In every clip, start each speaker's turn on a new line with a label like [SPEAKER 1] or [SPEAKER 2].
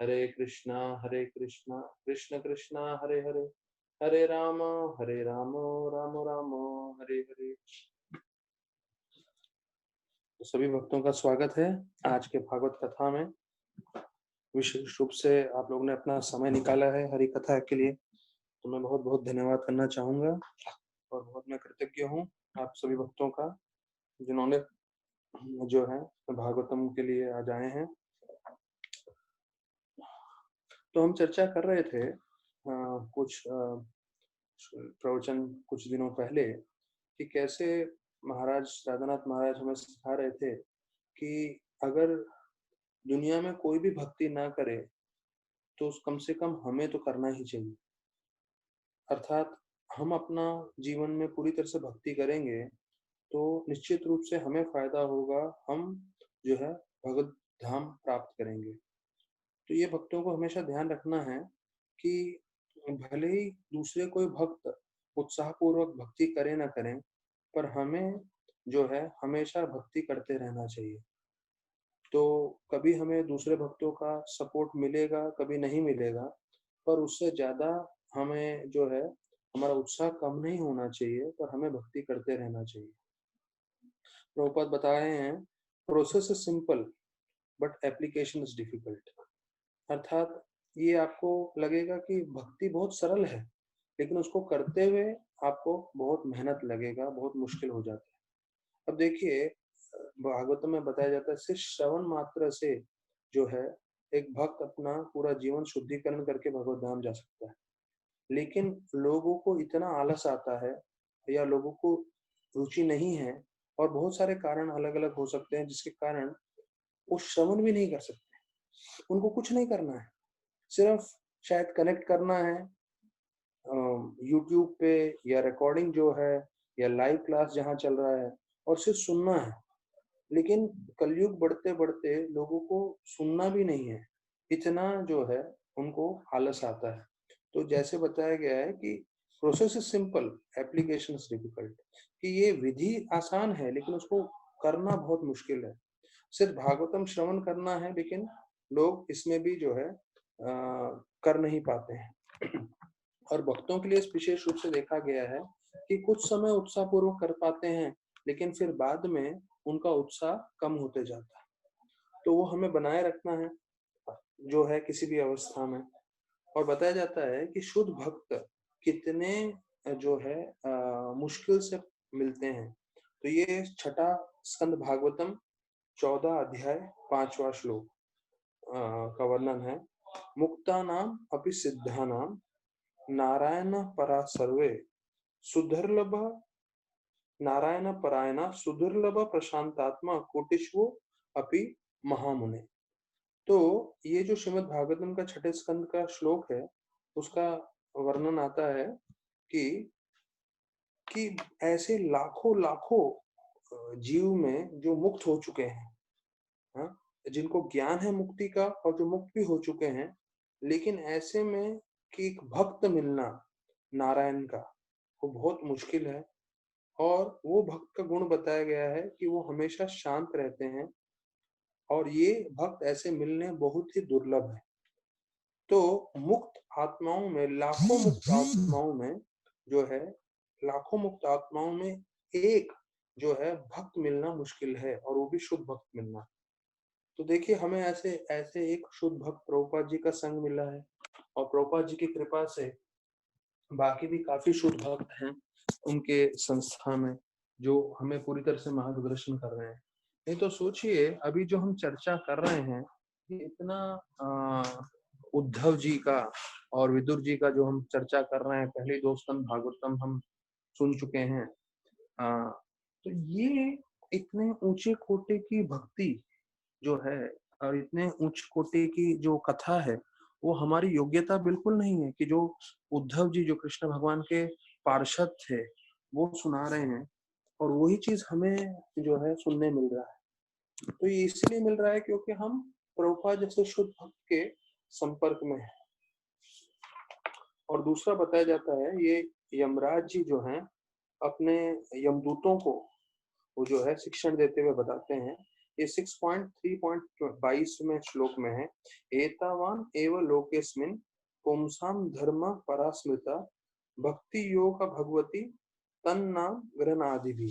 [SPEAKER 1] हरे कृष्णा कृष्ण कृष्णा हरे हरे, हरे राम राम राम हरे हरे। तो सभी भक्तों का स्वागत है आज के भागवत कथा में। विशेष रूप से आप लोगों ने अपना समय निकाला है हरि कथा के लिए, तो मैं बहुत बहुत धन्यवाद करना चाहूंगा और बहुत मैं कृतज्ञ हूँ आप सभी भक्तों का जिन्होंने जो है भागवतम के लिए आज आए हैं। तो हम चर्चा कर रहे थे कुछ प्रवचन कुछ दिनों पहले कि कैसे महाराज राधानाथ महाराज हमें सिखा रहे थे कि अगर दुनिया में कोई भी भक्ति ना करे तो कम से कम हमें तो करना ही चाहिए। अर्थात हम अपना जीवन में पूरी तरह से भक्ति करेंगे तो निश्चित रूप से हमें फायदा होगा, हम जो है भगवत धाम प्राप्त करेंगे। तो ये भक्तों को हमेशा ध्यान रखना है कि भले ही दूसरे कोई भक्त उत्साहपूर्वक भक्ति करे ना करें, पर हमें जो है हमेशा भक्ति करते रहना चाहिए। तो कभी हमें दूसरे भक्तों का सपोर्ट मिलेगा, कभी नहीं मिलेगा, पर उससे ज्यादा हमें जो है हमारा उत्साह कम नहीं होना चाहिए, पर हमें भक्ति करते रहना चाहिए। प्रभुपाद बता रहे हैं, process is simple but application is difficult. अर्थात ये आपको लगेगा कि भक्ति बहुत सरल है, लेकिन उसको करते हुए आपको बहुत मेहनत लगेगा, बहुत मुश्किल हो जाता है। अब देखिए भागवतम में बताया जाता है सिर्फ श्रवण मात्र से जो है एक भक्त अपना पूरा जीवन शुद्धिकरण करके भगवत धाम जा सकता है। लेकिन लोगों को इतना आलस आता है या लोगों को रुचि नहीं है और बहुत सारे कारण अलग अलग हो सकते हैं जिसके कारण वो श्रवण भी नहीं कर सकते। उनको कुछ नहीं करना है, सिर्फ शायद कनेक्ट करना है यूट्यूब पे या रिकॉर्डिंग जो है या लाइव क्लास जहाँ चल रहा है और सिर्फ सुनना है। लेकिन कलयुग बढ़ते बढ़ते लोगों को सुनना भी नहीं है, इतना जो है उनको आलस आता है। तो जैसे बताया गया है कि process is simple, application is difficult, कि ये विधि आसान है लेकिन उसको करना बहुत मुश्किल है। सिर्फ भागवतम श्रवण करना है लेकिन लोग इसमें भी जो है कर नहीं पाते हैं। और भक्तों के लिए विशेष रूप से देखा गया है कि कुछ समय उत्साह पूर्वक कर पाते हैं लेकिन फिर बाद में उनका उत्साह कम होते जाता है। तो वो हमें बनाए रखना है जो है किसी भी अवस्था में। और बताया जाता है कि शुद्ध भक्त कितने जो है मुश्किल से मिलते हैं। तो ये छठा स्कंद भागवतम 14 अध्याय 5वां श्लोक का वर्णन है। मुक्ता नाम अपि सिद्धा नाम नारायण परा सर्वे सुदुर्लभ नारायण परायणा सुदुर्लभ प्रशांतात्मा कोटिश्वो अपि महामुने। तो ये जो श्रीमद् भागवतम का छठे स्कंद का श्लोक है उसका वर्णन आता है कि ऐसे लाखों लाखों जीव में जो मुक्त हो चुके हैं, हाँ, जिनको ज्ञान है मुक्ति का और जो मुक्त भी हो चुके हैं, लेकिन ऐसे में कि एक भक्त मिलना नारायण का वो बहुत मुश्किल है। और वो भक्त का गुण बताया गया है कि वो हमेशा शांत रहते हैं और ये भक्त ऐसे मिलने बहुत ही दुर्लभ है। तो मुक्त आत्माओं में लाखों मुक्त आत्माओं में जो है लाखों मुक्त आत्माओं में एक जो है भक्त मिलना मुश्किल है, और वो भी शुद्ध भक्त मिलना। तो देखिए हमें ऐसे ऐसे एक शुद्ध भक्त प्रभुपाद जी का संग मिला है और प्रभुपाद जी की कृपा से बाकी भी काफी शुद्ध भक्त हैं उनके संस्था में जो हमें पूरी तरह से मार्गदर्शन कर रहे हैं। नहीं तो सोचिए अभी जो हम चर्चा कर रहे हैं ये इतना उद्धव जी का और विदुर जी का जो हम चर्चा कर रहे हैं, पहले दो स्कंद भागवतम हम सुन चुके हैं। तो ये इतने ऊंचे कोटि की भक्ति जो है और इतने उच्च कोटि की जो कथा है वो हमारी योग्यता बिल्कुल नहीं है कि जो उद्धव जी जो कृष्ण भगवान के पार्षद थे वो सुना रहे हैं और वही चीज हमें जो है सुनने मिल रहा है। तो ये इसलिए मिल रहा है क्योंकि हम प्रभुपाद जैसे शुद्ध भक्त के संपर्क में है। और दूसरा बताया जाता है ये यमराज जी जो हैं अपने यमदूतों को वो जो है शिक्षण देते हुए बताते हैं ये 6.3.22 में श्लोक में है, एतावान एव लोकेस्मिन् पुंसाम धर्म परास्मृता भक्ति योग भगवती तन्नाम गृह्णादि भी।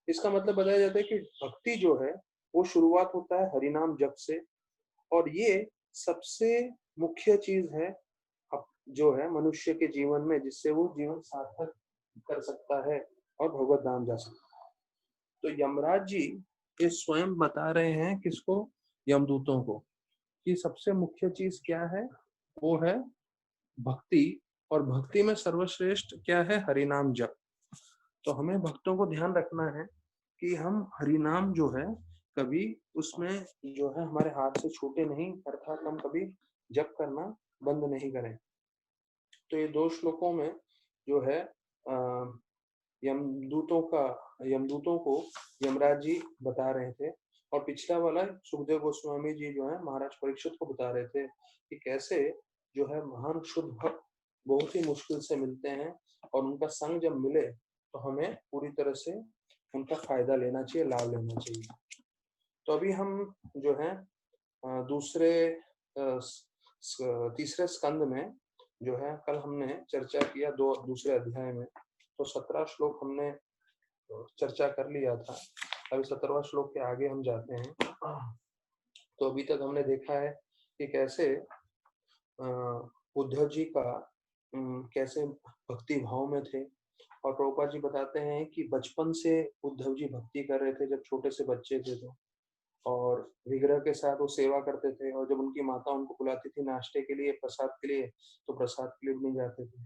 [SPEAKER 1] इसका मतलब बताया जाता है कि भक्ति जो है वो शुरुआत होता है हरिनाम जप से, और ये सबसे मुख्य चीज है जो है मनुष्य के जीवन में, जिससे वो जीवन सार्थक कर सकता है और भगवत धाम जा सकता है। तो यमराज जी ये स्वयं बता रहे हैं किसको, यमदूतों को, कि सबसे मुख्य चीज क्या है, वो है भक्ति, और भक्ति में सर्वश्रेष्ठ क्या है, हरिनाम जप। तो हमें भक्तों को ध्यान रखना है कि हम हरिनाम जो है कभी उसमें जो है हमारे हाथ से छूटे नहीं, अर्थात हम कभी जप करना बंद नहीं करें। तो ये 2 श्लोकों में जो है यमदूतों को यमराज जी बता रहे थे, और पिछला वाला सुखदेव गोस्वामी जी जो है महाराज परीक्षित को बता रहे थे कि कैसे जो है महान शुद्ध भक्त बहुत ही मुश्किल से मिलते हैं, और उनका संग जब मिले तो हमें पूरी तरह से उनका फायदा लेना चाहिए, लाभ लेना चाहिए। तो अभी हम जो है दूसरे तीसरे स्कंद में जो है कल हमने चर्चा किया दूसरे अध्याय में, तो 17 श्लोक हमने चर्चा कर लिया था। अभी 17वां श्लोक के आगे हम जाते हैं। तो अभी तक हमने देखा है कि कैसे उद्धव जी का कैसे भक्ति भाव में थे, और प्रभुपाद जी बताते हैं कि बचपन से उद्धव जी भक्ति कर रहे थे, जब छोटे से बच्चे थे तो, और विग्रह के साथ वो सेवा करते थे, और जब उनकी माता उनको बुलाती थी नाश्ते के लिए, प्रसाद के लिए, तो प्रसाद के लिए भी नहीं जाते थे।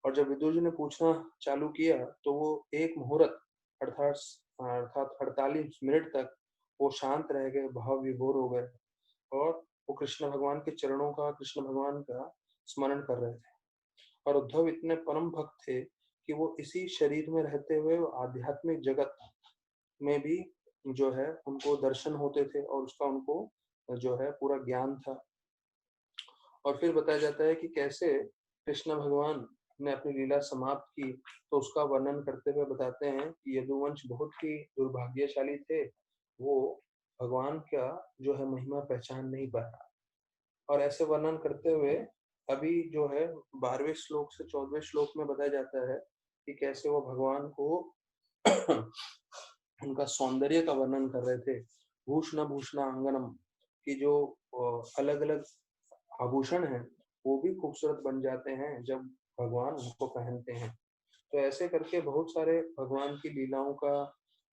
[SPEAKER 1] और जब विदुर जी ने पूछना चालू किया तो वो एक मुहूर्त अर्थात 48 मिनट तक वो शांत रह गए, भाव विभोर हो गए, और वो कृष्ण भगवान के चरणों का, कृष्ण भगवान का स्मरण कर रहे थे। और उद्धव इतने परम भक्त थे कि वो इसी शरीर में रहते हुए आध्यात्मिक जगत में भी जो है उनको दर्शन होते थे, और उसका उनको जो है पूरा ज्ञान था। और फिर बताया जाता है कि कैसे कृष्ण भगवान ने अपनी लीला समाप्त की, तो उसका वर्णन करते हुए बताते हैं कि यदुवंश बहुत ही दुर्भाग्यशाली थे, वो भगवान का जो है महिमा पहचान नहीं पाया। और ऐसे वर्णन करते हुए अभी जो है 12वें श्लोक से 14वें श्लोक में बताया जाता है कि कैसे वो भगवान को उनका सौंदर्य का वर्णन कर रहे थे। भूषण भूषणांगनम की जो अलग अलग आभूषण हैं वो भी खूबसूरत बन जाते हैं जब भगवान उनको पहनते हैं। तो ऐसे करके बहुत सारे भगवान की लीलाओं का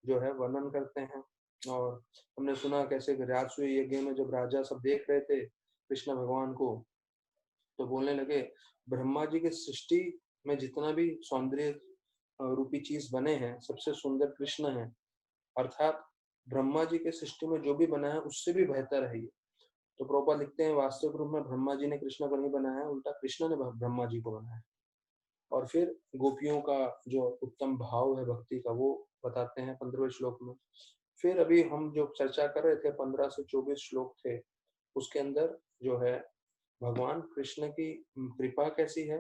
[SPEAKER 1] जो है वर्णन करते हैं। और हमने सुना कैसे राजसूय यज्ञ में जब राजा सब देख रहे थे कृष्ण भगवान को, तो बोलने लगे ब्रह्मा जी के सृष्टि में जितना भी सौंदर्य रूपी चीज बने हैं सबसे सुंदर कृष्ण है, अर्थात ब्रह्मा जी के सृष्टि में जो भी बना है उससे भी बेहतर है ये। तो प्रभुपाद लिखते हैं वास्तविक रूप में ब्रह्मा जी ने कृष्ण को नहीं बनाया, उल्टा कृष्ण ने ब्रह्मा जी को बनाया। और फिर गोपियों का जो उत्तम भाव है भक्ति का वो बताते हैं 15वें श्लोक में। फिर अभी हम जो चर्चा कर रहे थे 15 से 24 श्लोक थे, उसके अंदर जो है भगवान कृष्ण की कृपा कैसी है,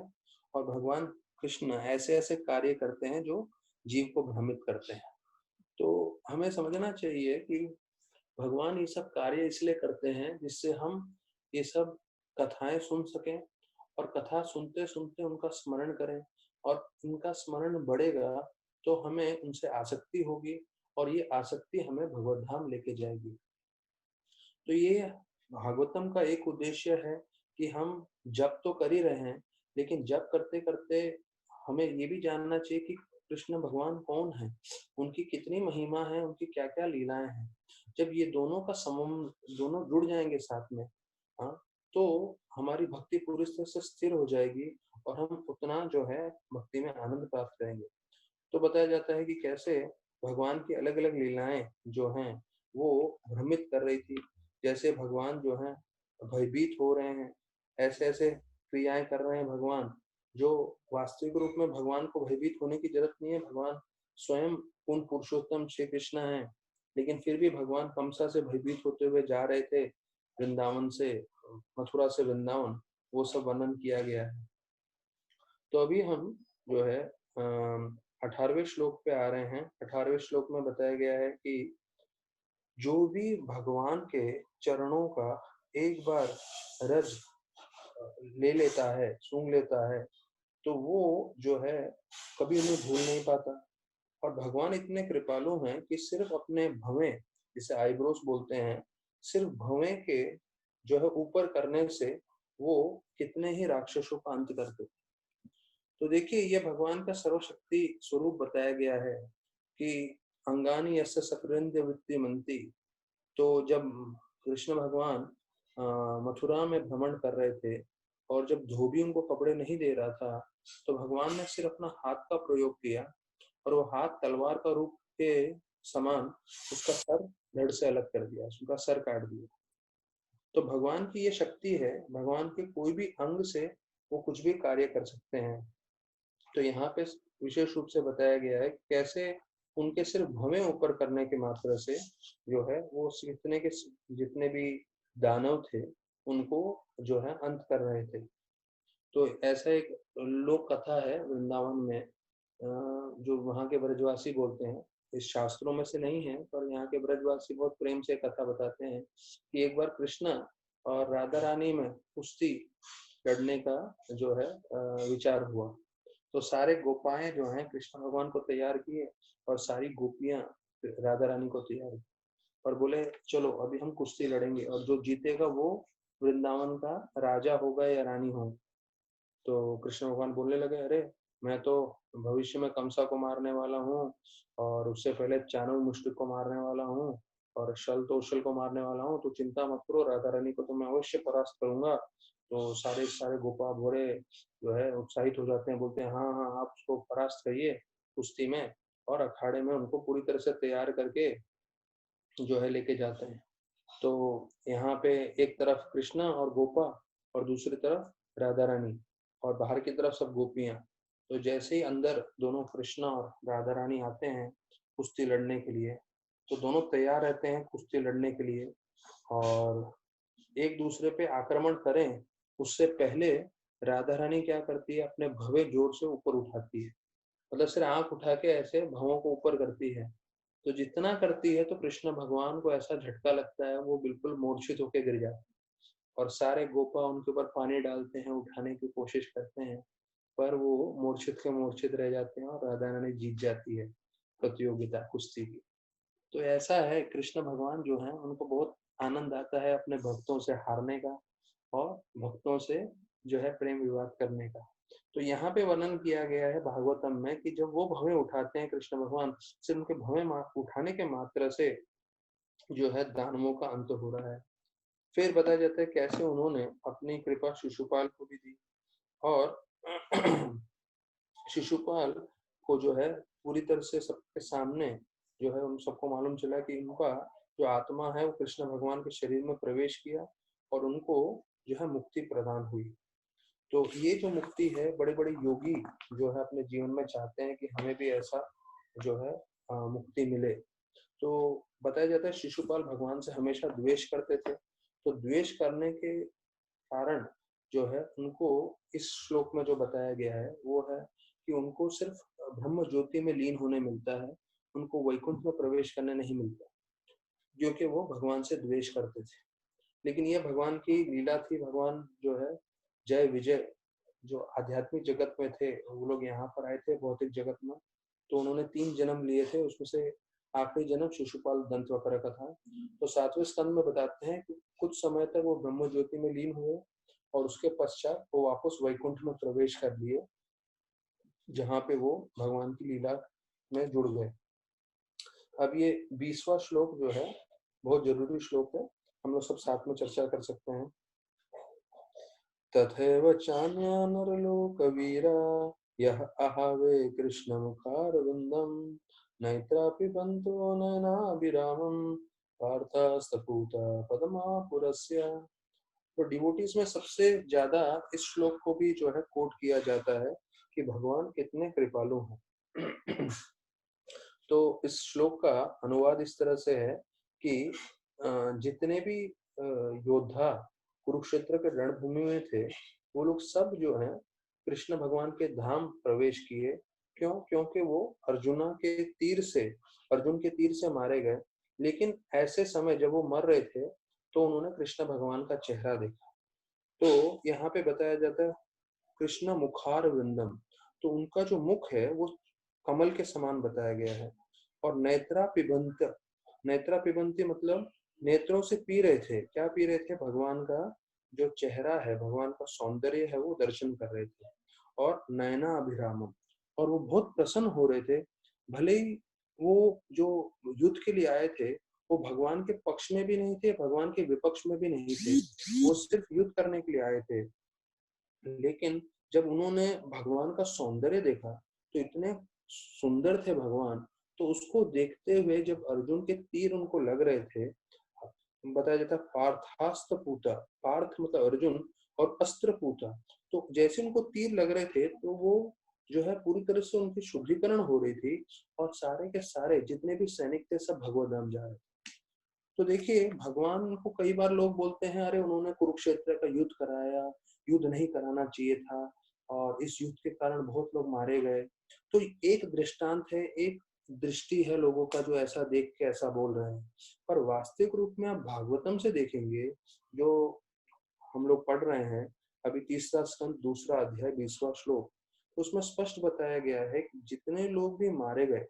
[SPEAKER 1] और भगवान कृष्ण ऐसे ऐसे कार्य करते हैं जो जीव को भ्रमित करते हैं। तो हमें समझना चाहिए कि भगवान ये सब कार्य इसलिए करते हैं जिससे हम ये सब कथाएं सुन सकें, और कथा सुनते सुनते उनका स्मरण करें, और उनका स्मरण बढ़ेगा तो हमें उनसे आसक्ति होगी, और ये आसक्ति हमें भगवत धाम लेके जाएगी। तो ये भागवतम का एक उद्देश्य है कि हम जप तो कर ही रहे हैं, लेकिन जप करते करते हमें ये भी जानना चाहिए कि कृष्ण भगवान कौन है, उनकी कितनी महिमा है, उनकी क्या क्या लीलाएं हैं। जब ये दोनों का समम दोनों जुड़ जाएंगे साथ में, हाँ, तो हमारी भक्ति पूरी तरह से स्थिर हो जाएगी, और हम उतना जो है भक्ति में आनंद प्राप्त करेंगे। तो बताया जाता है कि कैसे भगवान की अलग अलग लीलाएं जो हैं वो भ्रमित कर रही थी। जैसे भगवान जो है भयभीत हो रहे हैं, ऐसे ऐसे क्रियाएं कर रहे हैं भगवान, जो वास्तविक रूप में भगवान को भयभीत होने की जरूरत नहीं है। भगवान स्वयं पूर्ण पुरुषोत्तम श्री कृष्ण है, लेकिन फिर भी भगवान कंसा से भयभीत होते हुए जा रहे थे वृंदावन से, मथुरा से वृंदावन, वो सब वर्णन किया गया है। तो अभी हम जो है 18वें श्लोक पे आ रहे हैं। 18वें श्लोक में बताया गया है कि जो भी भगवान के चरणों का एक बार रज ले लेता है, सूंघ लेता है, तो वो जो है कभी उन्हें भूल नहीं पाता। और भगवान इतने कृपालु हैं कि सिर्फ अपने भवें, जिसे आईब्रोस बोलते हैं, सिर्फ भवें के जो है ऊपर करने से वो कितने ही राक्षसों का अंत करते। तो देखिए, ये भगवान का सर्वशक्ति स्वरूप बताया गया है कि अंगानी यस्य सकृंद्य वृत्ति मंती। तो जब कृष्ण भगवान मथुरा में भ्रमण कर रहे थे और जब धोबी उनको कपड़े नहीं दे रहा था, तो भगवान ने सिर्फ अपना हाथ का प्रयोग किया और वो हाथ तलवार का रूप के समान उसका सर धड़ से अलग कर दिया, उसका सर काट दिया। तो भगवान की ये शक्ति है, भगवान के कोई भी अंग से वो कुछ भी कार्य कर सकते हैं। तो यहाँ पे विशेष रूप से बताया गया है कैसे उनके सिर्फ भवें ऊपर करने के मात्र से जो है वो जितने भी दानव थे उनको जो है अंत कर रहे थे। तो ऐसा एक लोक कथा है वृंदावन में, जो वहाँ के ब्रजवासी बोलते हैं, इस शास्त्रों में से नहीं है, पर यहाँ के ब्रजवासी बहुत प्रेम से कथा बताते हैं कि एक बार कृष्णा और राधा रानी में कुश्ती लड़ने का जो है विचार हुआ। तो सारे गोपाएं जो हैं कृष्ण भगवान को तैयार किए और सारी गोपियां राधा रानी को तैयार की और बोले चलो अभी हम कुश्ती लड़ेंगे और जो जीतेगा वो वृंदावन का राजा होगा या रानी होगी। तो कृष्ण भगवान बोलने लगे, अरे मैं तो भविष्य में कंसा को मारने वाला हूँ और उससे पहले चाणूर मुष्टिक को मारने वाला हूँ और शल तोषल को मारने वाला हूँ, तो चिंता मत करो, राधा रानी को तो मैं अवश्य परास्त करूंगा। तो सारे सारे गोपा भोरे जो है उत्साहित हो जाते हैं, बोलते हैं हाँ हाँ आप उसको परास्त करिए कुश्ती में, और अखाड़े में उनको पूरी तरह से तैयार करके जो है लेके जाते हैं। तो यहाँ पे एक तरफ कृष्णा और गोपा और दूसरी तरफ राधा रानी और बाहर की तरफ सब गोपियां। तो जैसे ही अंदर दोनों कृष्णा और राधा रानी आते हैं कुश्ती लड़ने के लिए, तो दोनों तैयार रहते हैं कुश्ती लड़ने के लिए और एक दूसरे पे आक्रमण करें उससे पहले राधा रानी क्या करती है, अपने भवे जोर से ऊपर उठाती है, मतलब सिर्फ आंख उठा के ऐसे भवों को ऊपर करती है। तो जितना करती है तो कृष्ण भगवान को ऐसा झटका लगता है, वो बिल्कुल मूर्छित होकर गिर जाते हैं और सारे गोपा उनके ऊपर पानी डालते हैं, उठाने की कोशिश करते हैं, पर वो मूर्छित के मूर्छित रह जाते हैं और राधा रानी जीत जाती है प्रतियोगिता कुश्ती की। तो ऐसा है, कृष्ण भगवान जो है उनको बहुत आनंद आता है अपने भक्तों से हारने का और भक्तों से जो है प्रेम विवाद करने का। तो यहाँ पे वर्णन किया गया है भागवतम में कि जब वो भवें उठाते हैं कृष्ण भगवान, सिर्फ उनके भवें उठाने के मात्र से जो है दानवों का अंत हो रहा है। फिर बताया जाता है कैसे उन्होंने अपनी कृपा शिशुपाल को भी दी और शिशुपाल को जो है पूरी तरह से सबके सामने जो है उन सबको मालूम चला कि उनका जो आत्मा है वो कृष्ण भगवान के शरीर में प्रवेश किया और उनको जो है मुक्ति प्रदान हुई। तो ये जो मुक्ति है, बड़े बड़े योगी जो है अपने जीवन में चाहते हैं कि हमें भी ऐसा जो है मुक्ति मिले। तो बताया जाता है शिशुपाल भगवान से हमेशा द्वेष करते थे, तो द्वेष करने के कारण जो है उनको इस श्लोक में जो बताया गया है वो है कि उनको सिर्फ ब्रह्म ज्योति में लीन होने मिलता है, उनको वैकुंठ में प्रवेश करने नहीं मिलता, क्योंकि वो भगवान से द्वेष करते थे। लेकिन ये भगवान की लीला थी, भगवान जो है जय विजय जो आध्यात्मिक जगत में थे, वो लोग यहाँ पर आए थे भौतिक जगत में, तो उन्होंने 3 जन्म लिए थे, उसमें से आखिरी जन्म शिशुपाल दंतवक्र का था। तो 7वें स्कंद में बताते हैं कि कुछ समय तक वो ब्रह्म ज्योति में लीन हुए और उसके पश्चात वो वापस वैकुंठ में प्रवेश कर लिए, जहाँ पे वो भगवान की लीला में जुड़ गए। अब ये 20वां श्लोक जो है बहुत जरूरी श्लोक है, हम लोग सब साथ में चर्चा कर सकते हैं। तथैव चान्या नरलोकवीरा यः अहावे कृष्णमुखारविन्दम् नैत्रापि बन्धो नयनाभिरामम् पार्थस्तपूता पद्मापुरस्य। तो डिवोटीज में सबसे ज्यादा इस श्लोक को भी जो है कोट किया जाता है कि भगवान कितने कृपालु हैं। तो इस श्लोक का अनुवाद इस तरह से है कि जितने भी योद्धा कुरुक्षेत्र के रणभूमि में थे, वो लोग सब जो हैं कृष्ण भगवान के धाम प्रवेश किए। क्यों? क्योंकि वो अर्जुन के तीर से मारे गए लेकिन ऐसे समय जब वो मर रहे थे तो उन्होंने कृष्ण भगवान का चेहरा देखा। तो यहाँ पे बताया जाता है कृष्ण मुखार विंदम, तो उनका जो मुख है वो कमल के समान बताया गया है। और नेत्रा पिबंती मतलब नेत्रों से पी रहे थे। क्या पी रहे थे? भगवान का जो चेहरा है, भगवान का सौंदर्य है, वो दर्शन कर रहे थे। और नयना अभिरामम, और वो बहुत प्रसन्न हो रहे थे। भले ही वो जो युद्ध के लिए आए थे वो भगवान के पक्ष में भी नहीं थे, भगवान के विपक्ष में भी नहीं थे, वो सिर्फ युद्ध करने के लिए आए थे। लेकिन जब उन्होंने भगवान का सौंदर्य देखा तो इतने सुंदर थे भगवान, तो उसको देखते हुए जब अर्जुन के तीर उनको लग रहे थे, बताया जाता है पार्थास्त्र पूता, पार्थ मतलब अर्जुन और अस्त्र पूता, तो जैसे उनको तीर लग रहे थे तो वो जो है पूरी तरह से उनकी शुद्धिकरण हो रही थी, और सारे के सारे जितने भी सैनिक थे सब भगवत धाम जा रहे थे। तो देखिए भगवान को कई बार लोग बोलते हैं अरे उन्होंने कुरुक्षेत्र का युद्ध कराया, युद्ध नहीं कराना चाहिए था, और इस युद्ध के कारण बहुत लोग मारे गए। तो एक दृष्टांत है, एक दृष्टि है लोगों का जो ऐसा देख के ऐसा बोल रहे हैं। पर वास्तविक रूप में आप भागवतम से देखेंगे, जो हम लोग पढ़ रहे हैं अभी, तीसरा स्कंद दूसरा अध्याय 20वां श्लोक, तो उसमें स्पष्ट बताया गया है कि जितने लोग भी मारे गए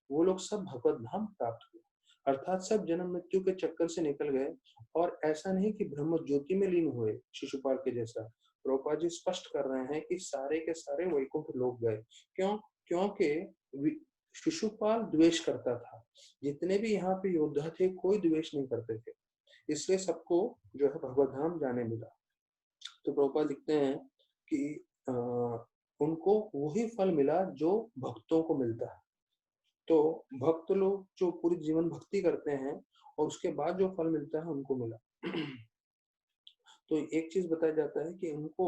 [SPEAKER 1] वो लोग सब भगवत धाम प्राप्त हुए, अर्थात सब जन्म मृत्यु के चक्कर से निकल गए। और ऐसा नहीं कि ब्रह्म ज्योति में लीन हुए शिशुपाल के जैसा, प्रभुपाद जी स्पष्ट कर रहे हैं कि सारे के सारे वैकुंठ लोग गए। क्यों? क्योंकि शिशुपाल द्वेष करता था, जितने भी यहाँ पे योद्धा थे कोई द्वेष नहीं करते थे, इसलिए सबको जो है भगवत धाम जाने मिला। तो प्रभुपाद लिखते हैं कि आ, उनको वही फल मिला जो भक्तों को मिलता है। तो भक्त लोग जो पूरी जीवन भक्ति करते हैं और उसके बाद जो फल मिलता है उनको मिला। तो एक चीज बताया जाता है कि उनको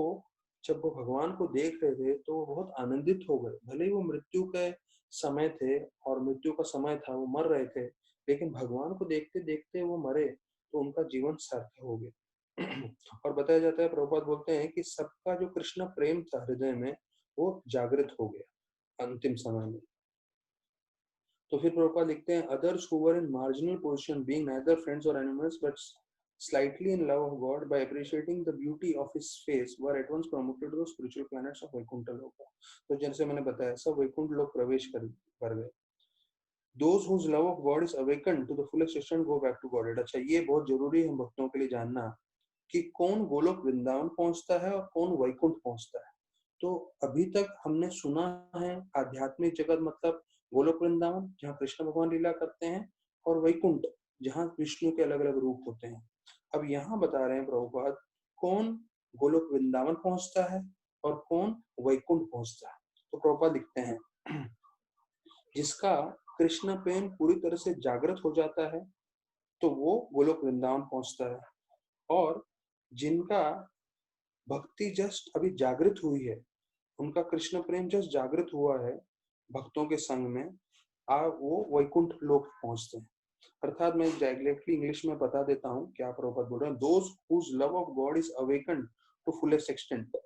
[SPEAKER 1] जब वो भगवान को देख रहे थे तो वो बहुत आनंदित हो गए। भले ही वो मृत्यु के समय थे और मृत्यु का समय था, वो मर रहे थे, लेकिन भगवान को देखते देखते वो मरे तो उनका जीवन सार्थक हो गया। और बताया जाता है, प्रभुपाद बोलते हैं कि सबका जो कृष्ण प्रेम था हृदय में वो जागृत हो गया अंतिम समय में। तो फिर प्रभुपाद लिखते हैं others who were in marginal position being neither friends or animals but slightly in love of God by appreciating the beauty of his face were at once promoted to the spiritual planets of Vaikuntha Loka। तो जैसे मैंने बताया सब वैकुंठ लोक प्रवेश कर गए। Those whose love of God is awakened to the fullest extent go back to Godhead। अच्छा ये बहुत जरूरी है हम भक्तों के लिए जानना कि कौन गोलोक वृंदावन पहुंचता है और कौन वैकुंठ पहुंचता है। तो अभी तक हमने सुना है आध्यात्मिक जगत मतलब गोलोक वृंदावन जहाँ कृष्ण भगवान लीला करते हैं, और वैकुंठ जहाँ विष्णु के अलग अलग रूप होते हैं। अब यहाँ बता रहे हैं प्रभुपाद कौन गोलोक वृंदावन पहुंचता है और कौन वैकुंठ पहुंचता है। तो प्रभुपाद लिखते हैं जिसका कृष्ण प्रेम पूरी तरह से जागृत हो जाता है तो वो गोलोक वृंदावन पहुंचता है, और जिनका भक्ति जस्ट अभी जागृत हुई है, उनका कृष्ण प्रेम जस्ट जागृत हुआ है भक्तों के संग में, वो वैकुंठ लोक पहुंचते हैं। अर्थात मैं एग्जैक्टली इंग्लिश में बता देता हूँ क्या प्रभुपाद बोल रहे हैं। Those whose love of God is awakened to fullest extent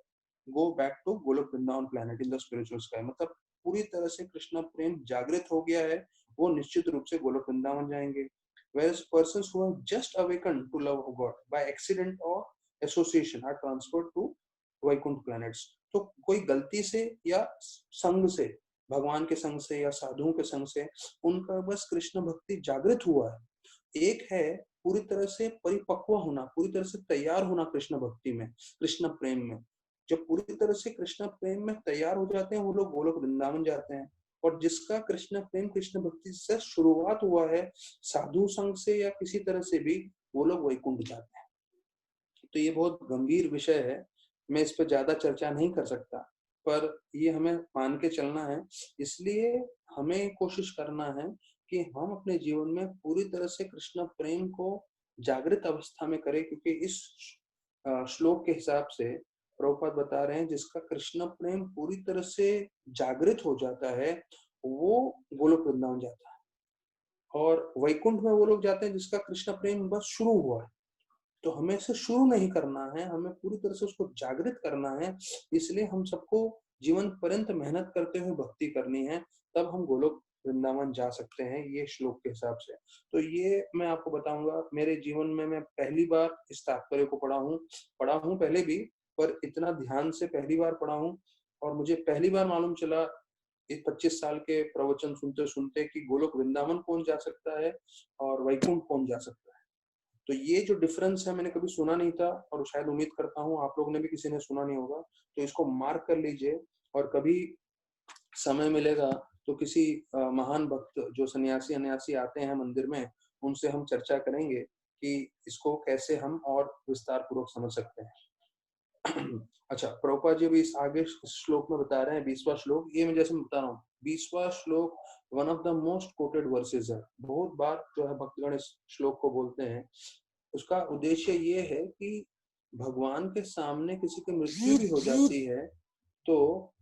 [SPEAKER 1] go back to Goloka Vrindavan planet in the spiritual sky. मतलब पूरी तरह से कृष्ण प्रेम जागृत हो गया है, वो निश्चित रूप से गोलोक वृंदावन जाएंगे। whereas persons who have just awakened to love of God by accident or association are transferred to Vaikuntha planets. तो कोई गलती से या संग से, भगवान के संग से या साधुओं के संग से उनका बस कृष्ण भक्ति जागृत हुआ है। एक है पूरी तरह से परिपक्व होना, पूरी तरह से तैयार होना कृष्ण भक्ति में, कृष्ण प्रेम में। जब पूरी तरह से कृष्ण प्रेम में तैयार हो जाते हैं वो लोग गोलोक वृंदावन जाते हैं। और जिसका कृष्ण प्रेम कृष्ण भक्ति से शुरुआत हुआ है साधु संग से या किसी तरह से भी, वो लोग वैकुंठ जाते हैं। तो ये बहुत गंभीर विषय है, मैं इस पर ज्यादा चर्चा नहीं कर सकता, पर ये हमें मान के चलना है। इसलिए हमें कोशिश करना है कि हम अपने जीवन में पूरी तरह से कृष्ण प्रेम को जागृत अवस्था में करें, क्योंकि इस श्लोक के हिसाब से प्रभुपाद बता रहे हैं जिसका कृष्ण प्रेम पूरी तरह से जागृत हो जाता है वो गोलोक वृंदावन जाता है, और वैकुंठ में वो लोग जाते हैं जिसका कृष्ण प्रेम बस शुरू हुआ है। तो हमें इसे शुरू नहीं करना है, हमें पूरी तरह से उसको जागृत करना है। इसलिए हम सबको जीवन पर्यंत मेहनत करते हुए भक्ति करनी है, तब हम गोलोक वृंदावन जा सकते हैं ये श्लोक के हिसाब से। तो ये मैं आपको बताऊंगा, मेरे जीवन में मैं पहली बार इस तात्पर्य को पढ़ा हूँ पहले भी, पर इतना ध्यान से पहली बार पढ़ा हूँ। और मुझे पहली बार मालूम चला इस 25 साल के प्रवचन सुनते सुनते कि गोलोक वृंदावन कौन जा सकता है और वैकुंठ कौन जा सकता है। तो ये जो डिफरेंस है मैंने कभी सुना नहीं था, और शायद उम्मीद करता हूँ आप लोगों ने भी किसी ने सुना नहीं होगा। तो इसको मार्क कर लीजिए, और कभी समय मिलेगा तो किसी महान भक्त जो सन्यासी अन्यासी आते हैं मंदिर में, उनसे हम चर्चा करेंगे कि इसको कैसे हम और विस्तार पूर्वक समझ सकते हैं। अच्छा, प्रभुपाद जी भी इस आगे श्लोक में बता रहे हैं, 20वां श्लोक, ये मैं जैसे बता रहा हूँ 20वां श्लोक one of the most coated versus है। बहुत बार जो है भक्तगण इस श्लोक को बोलते हैं। उसका उद्देश्य ये है कि भगवान के सामने किसी की मृत्यु भी हो जाती है, तो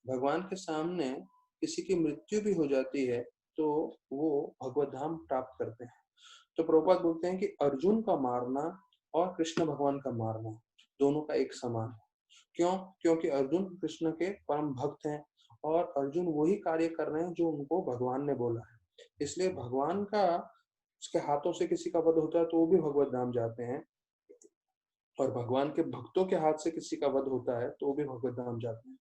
[SPEAKER 1] भगवान के सामने किसी की मृत्यु भी हो जाती है तो वो भगवत धाम प्राप्त करते हैं। तो प्रभुपाद बोलते हैं कि अर्जुन का मारना और कृष्ण भगवान का मारना दोनों का एक समान है। क्यों? क्योंकि अर्जुन कृष्ण के परम भक्त हैं और अर्जुन वही कार्य कर रहे हैं जो उनको भगवान ने बोला है। इसलिए भगवान का उसके हाथों से किसी का वध होता है तो वो भी भगवत धाम जाते हैं, और भगवान के भक्तों के हाथ से किसी का वध होता है तो वो भी भगवत धाम जाते हैं।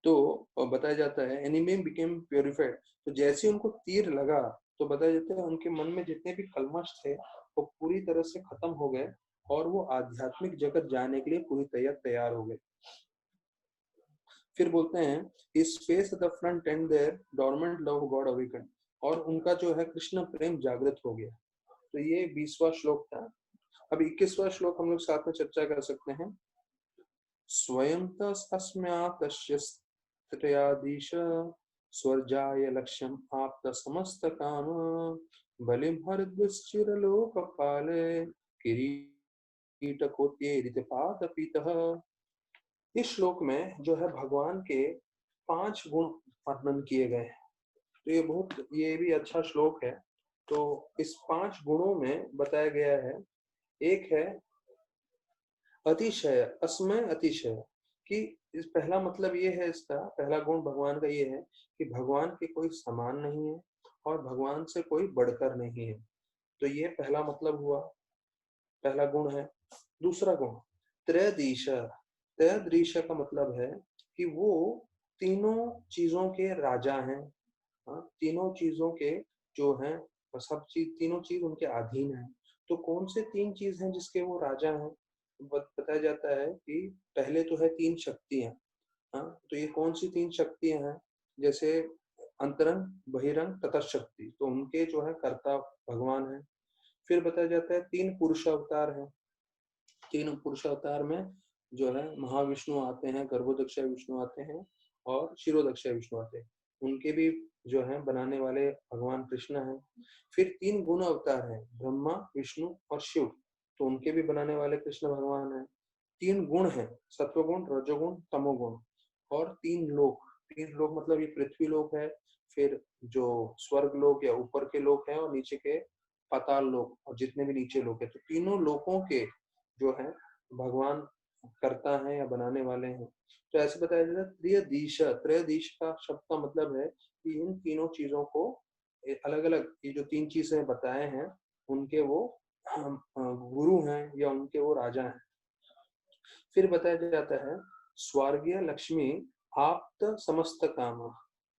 [SPEAKER 1] तो बताया जाता है एनिमी बिकेम प्योरिफाइड, तो जैसे उनको तीर लगा तो बताया जाता है उनके मन में जितने भी कलमश थे वो पूरी तरह से खत्म हो गए, और वो आध्यात्मिक जगत जाने के लिए पूरी तैयार हो गए। फिर बोलते हैं space the front and their dormant love God awaken, और उनका जो है कृष्ण प्रेम जागृत हो गया। तो ये 20वां श्लोक था। अब 21वां श्लोक हम लोग साथ में चर्चा कर सकते हैं। स्वयं तस्म्यातस्यस्त्रयाधीश स्वर्जाय लक्ष्यम आप्त समस्त काम बलिम हरद्वश्चिरलोकपाले किरीटकोट्येरितपादपितः। इस श्लोक में जो है भगवान के 5 गुण वर्णन किए गए हैं। तो ये भी अच्छा श्लोक है। तो इस 5 गुणों में बताया गया है, एक है अतिशय, अस्मय अतिशय, कि इस पहला मतलब ये है, इसका पहला गुण भगवान का ये है कि भगवान के कोई समान नहीं है और भगवान से कोई बढ़कर नहीं है। तो ये पहला मतलब हुआ, पहला गुण है। दूसरा गुण त्रयदीश, त्रयदीश का मतलब है कि वो तीनों चीजों के राजा हैं। तीनों चीजों के जो हैं, सब चीज, तीनों चीज उनके अधीन है। तो कौन से 3 चीज हैं जिसके वो राजा हैं? बताया जाता है कि पहले तो है 3 शक्तियां। तो ये कौन सी 3 शक्तियां हैं? जैसे अंतरंग, बहिरंग तथा शक्ति, तो उनके जो है कर्ता भगवान है। फिर बताया जाता है 3 पुरुष अवतार हैं। 3 पुरुष अवतार में जो है महाविष्णु आते हैं, गर्भोदक्षय विष्णु आते हैं और क्षीरोदक्षय विष्णु आते हैं। उनके भी जो है बनाने वाले भगवान कृष्ण हैं। फिर 3 गुण अवतार हैं, ब्रह्मा, विष्णु और शिव, तो उनके भी बनाने वाले कृष्ण भगवान हैं। 3 गुण हैं, सत्वगुण, रजोगुण, तमोगुण, और 3 लोक। 3 लोक मतलब ये पृथ्वी लोक है, फिर जो स्वर्ग लोक या ऊपर के लोक हैं, और नीचे के पाताल लोक, और जितने भी नीचे लोक है, तो तीनों लोकों के जो है भगवान करता है या बनाने वाले हैं। तो ऐसे बताया जाता है त्रयदीश। त्रयदीश का शब्द का मतलब है कि इन तीनों चीजों को अलग अलग, ये जो 3 चीजें बताए हैं उनके वो गुरु हैं या उनके वो राजा हैं। फिर बताया जाता है स्वर्गीय लक्ष्मी आप्त समस्त कामा।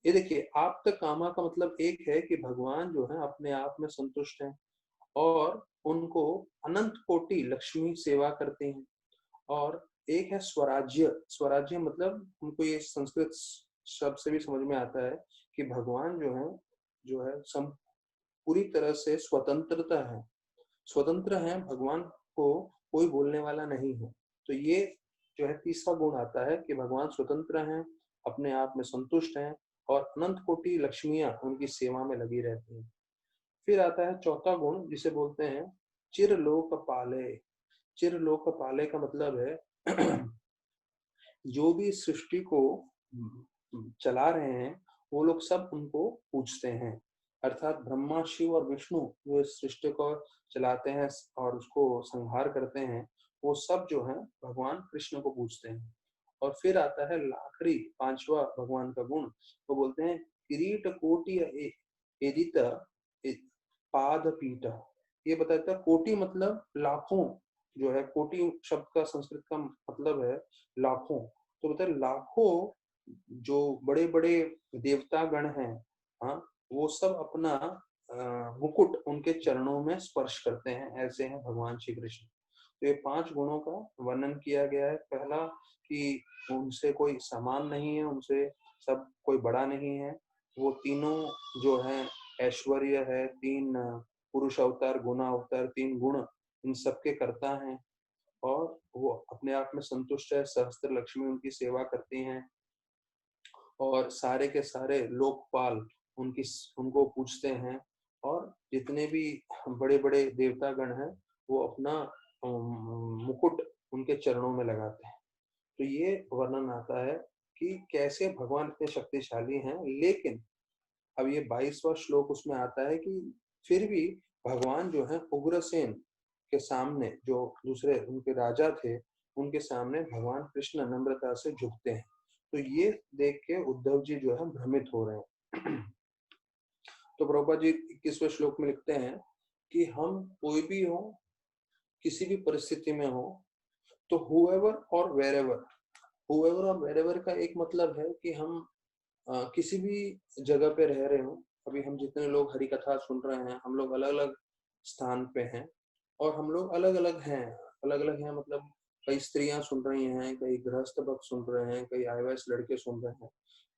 [SPEAKER 1] ये देखिए, आप्त कामा का मतलब एक है कि भगवान जो है अपने आप में संतुष्ट हैं और उनको अनंत कोटि लक्ष्मी सेवा करते हैं। और एक है स्वराज्य। स्वराज्य मतलब उनको ये संस्कृत शब्द से भी समझ में आता है कि भगवान जो है सम पूरी तरह से स्वतंत्रता है, स्वतंत्र है भगवान, को कोई बोलने वाला नहीं है। तो ये जो है तीसरा गुण आता है कि भगवान स्वतंत्र हैं, अपने आप में संतुष्ट हैं और अनंत कोटि लक्ष्मियां उनकी सेवा में लगी रहती हैं। फिर आता है चौथा गुण जिसे बोलते हैं चिरलोक पाले। चिरलोक पाले का मतलब है जो भी सृष्टि को चला रहे हैं वो लोग सब उनको पूजते हैं। अर्थात ब्रह्मा, शिव और विष्णु जो इस सृष्टि को चलाते हैं और उसको संहार करते हैं, वो सब जो है भगवान कृष्ण को पूजते हैं। और फिर आता है आखिरी 5वां भगवान का गुण, वो बोलते हैं किरीट कोटि एदित पाद पीठ। ये बताता है कोटि मतलब लाखों, जो है कोटि शब्द का संस्कृत का मतलब है लाखों। तो बताए लाखों जो बड़े बड़े देवता गण हैं, हाँ, वो सब अपना मुकुट उनके चरणों में स्पर्श करते हैं, ऐसे हैं भगवान श्री कृष्ण। तो ये 5 गुणों का वर्णन किया गया है। पहला कि उनसे कोई समान नहीं है, उनसे सब कोई बड़ा नहीं है। वो तीनों जो है ऐश्वर्य है, 3 पुरुष अवतार, गुण अवतार, 3 गुण इन सबके कर्ता हैं और वो अपने आप में संतुष्ट है। सहस्त्र लक्ष्मी उनकी सेवा करती हैं और सारे के सारे लोकपाल उनकी उनको पूजते हैं और जितने भी बड़े बड़े देवता गण हैं वो अपना मुकुट उनके चरणों में लगाते हैं। तो ये वर्णन आता है कि कैसे भगवान इतने शक्तिशाली हैं। लेकिन अब ये 22वां श्लोक उसमें आता है कि फिर भी भगवान जो है उग्रसेन के सामने, जो दूसरे उनके राजा थे, उनके सामने भगवान कृष्ण नम्रता से झुकते हैं। तो ये देख के उद्धव जी जो है भ्रमित हो रहे हैं। तो प्रभुपाद जी 21वें श्लोक में लिखते हैं कि हम कोई भी हो, किसी भी परिस्थिति में हो, तो हुएवर और वेरेवर, हुएवर और वेरेवर का एक मतलब है कि हम किसी भी जगह पे रह रहे हो। अभी हम जितने लोग हरि कथा सुन रहे हैं, हम लोग अलग अलग स्थान पे हैं और हम लोग अलग अलग हैं। अलग अलग हैं मतलब कई स्त्रियां सुन रही हैं, कई गृहस्थ भक्त सुन रहे हैं, कई आईएएस लड़के सुन रहे हैं।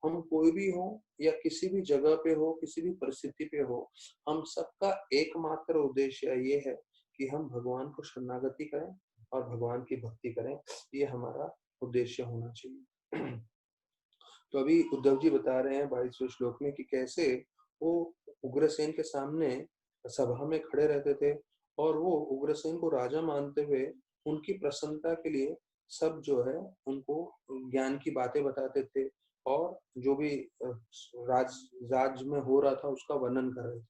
[SPEAKER 1] हम कोई भी हो या किसी भी जगह पे हो, किसी भी परिस्थिति पे हो, हम सबका एकमात्र उद्देश्य ये है कि हम भगवान को शरणागति करें और भगवान की भक्ति करें। ये हमारा उद्देश्य होना चाहिए। तो अभी उद्धव जी बता रहे हैं 22वें श्लोक में कि कैसे वो उग्रसेन के सामने सभा में खड़े रहते थे और वो उग्रसेन को राजा मानते हुए उनकी प्रसन्नता के लिए सब जो है उनको ज्ञान की बातें बताते थे और जो भी राज में हो रहा था उसका वर्णन कर रहे थे।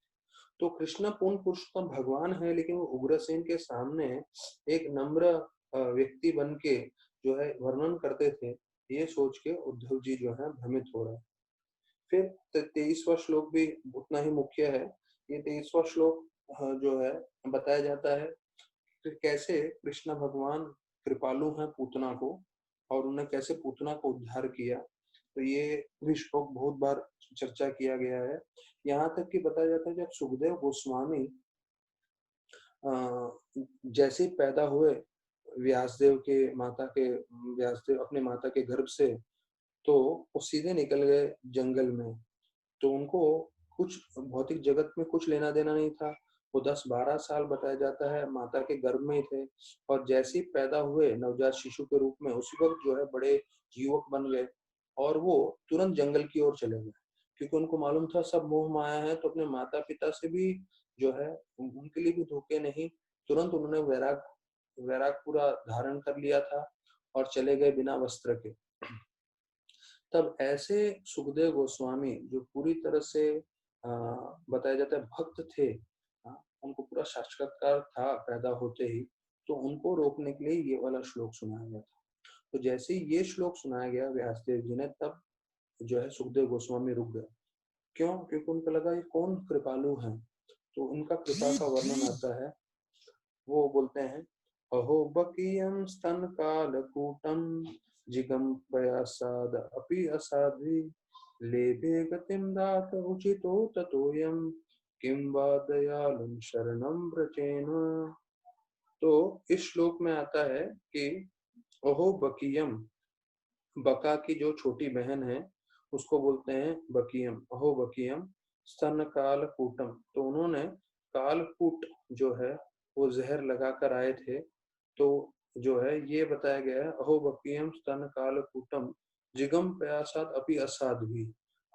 [SPEAKER 1] तो कृष्ण पूर्ण पुरुषोत्तम भगवान है, लेकिन वो उग्रसेन के सामने एक नम्र व्यक्ति बन के जो है वर्णन करते थे। ये सोच के उद्धव जी जो है भ्रमित हो रहे हैं। फिर 23वां श्लोक भी उतना ही मुख्य है। ये 23वां श्लोक जो है बताया जाता है कि कैसे कृष्ण भगवान कृपालु हैं पूतना को और उन्हें कैसे पूतना को उद्धार किया। तो ये भी श्लोक बहुत बार चर्चा किया गया है। यहाँ तक कि बताया जाता है जब सुखदेव गोस्वामी जैसे ही पैदा हुए व्यासदेव के माता के, व्यासदेव अपने माता के गर्भ से, तो वो सीधे निकल गए जंगल में। तो उनको कुछ भौतिक जगत में कुछ लेना देना नहीं था। वो 10-12 साल बताया जाता है माता के गर्भ में ही थे और जैसे ही पैदा हुए नवजात शिशु के रूप में, उसी वक्त जो है बड़े युवक बन गए और वो तुरंत जंगल की ओर चले गए, क्योंकि उनको मालूम था सब मोह माया है। तो अपने माता पिता से भी जो है उनके लिए भी धोखे नहीं, तुरंत उन्होंने वैराग वैराग पूरा धारण कर लिया था और चले गए बिना वस्त्र के। तब ऐसे सुखदेव गोस्वामी जो पूरी तरह से बताया जाता है भक्त थे, उनको पूरा साक्षात्कार था पैदा होते ही, तो उनको रोकने के लिए ये वाला श्लोक सुनाया गया था। तो जैसे ही ये श्लोक सुनाया गया व्यासदेव जी ने, तब जो है सुखदेव गोस्वामी रुक गए। क्यों? क्योंकि उनको लगा ये कौन कृपालु है। तो उनका कृपा का वर्णन आता है। वो बोलते हैं, अहो बकीयं स्तन कालकूटं जिगम्पयासाद अपि असाध्वी लेभे गतिं दात उचितो ततोऽयं किं वा दयालुं शरणं व्रजेन। तो इस श्लोक में आता है कि अहो बकीयम, बका की जो छोटी बहन है उसको बोलते हैं बकीयम, अहो बकीयम स्तन कालकूटम। तो उन्होंने कालकूट जो है वो जहर लगाकर आए थे। तो जो है ये बताया गया है, अहो बकीयम स्तन कालकूटम जिगम प्रयासात अपि असाध्वी।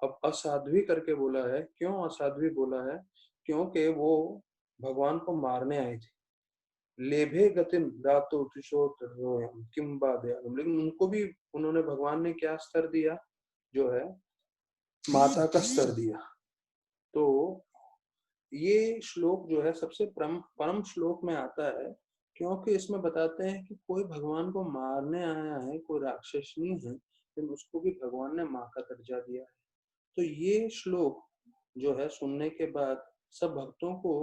[SPEAKER 1] अब असाध्वी करके बोला है, क्यों असाध्वी बोला है? क्योंकि वो भगवान को मारने आए थे। लेभे गतिम दातो त्रिशोत्तरोयम किम बाधयालम, लेकिन उनको भी उन्होंने, भगवान ने क्या स्तर दिया? जो है माता का स्तर दिया। तो ये श्लोक जो है सबसे परम श्लोक में आता है, क्योंकि इसमें बताते हैं कि कोई भगवान को मारने आया है, कोई राक्षस नहीं है, लेकिन उसको भी भगवान ने माँ का दर्जा दिया है। तो ये श्लोक जो है सुनने के बाद सब भक्तों को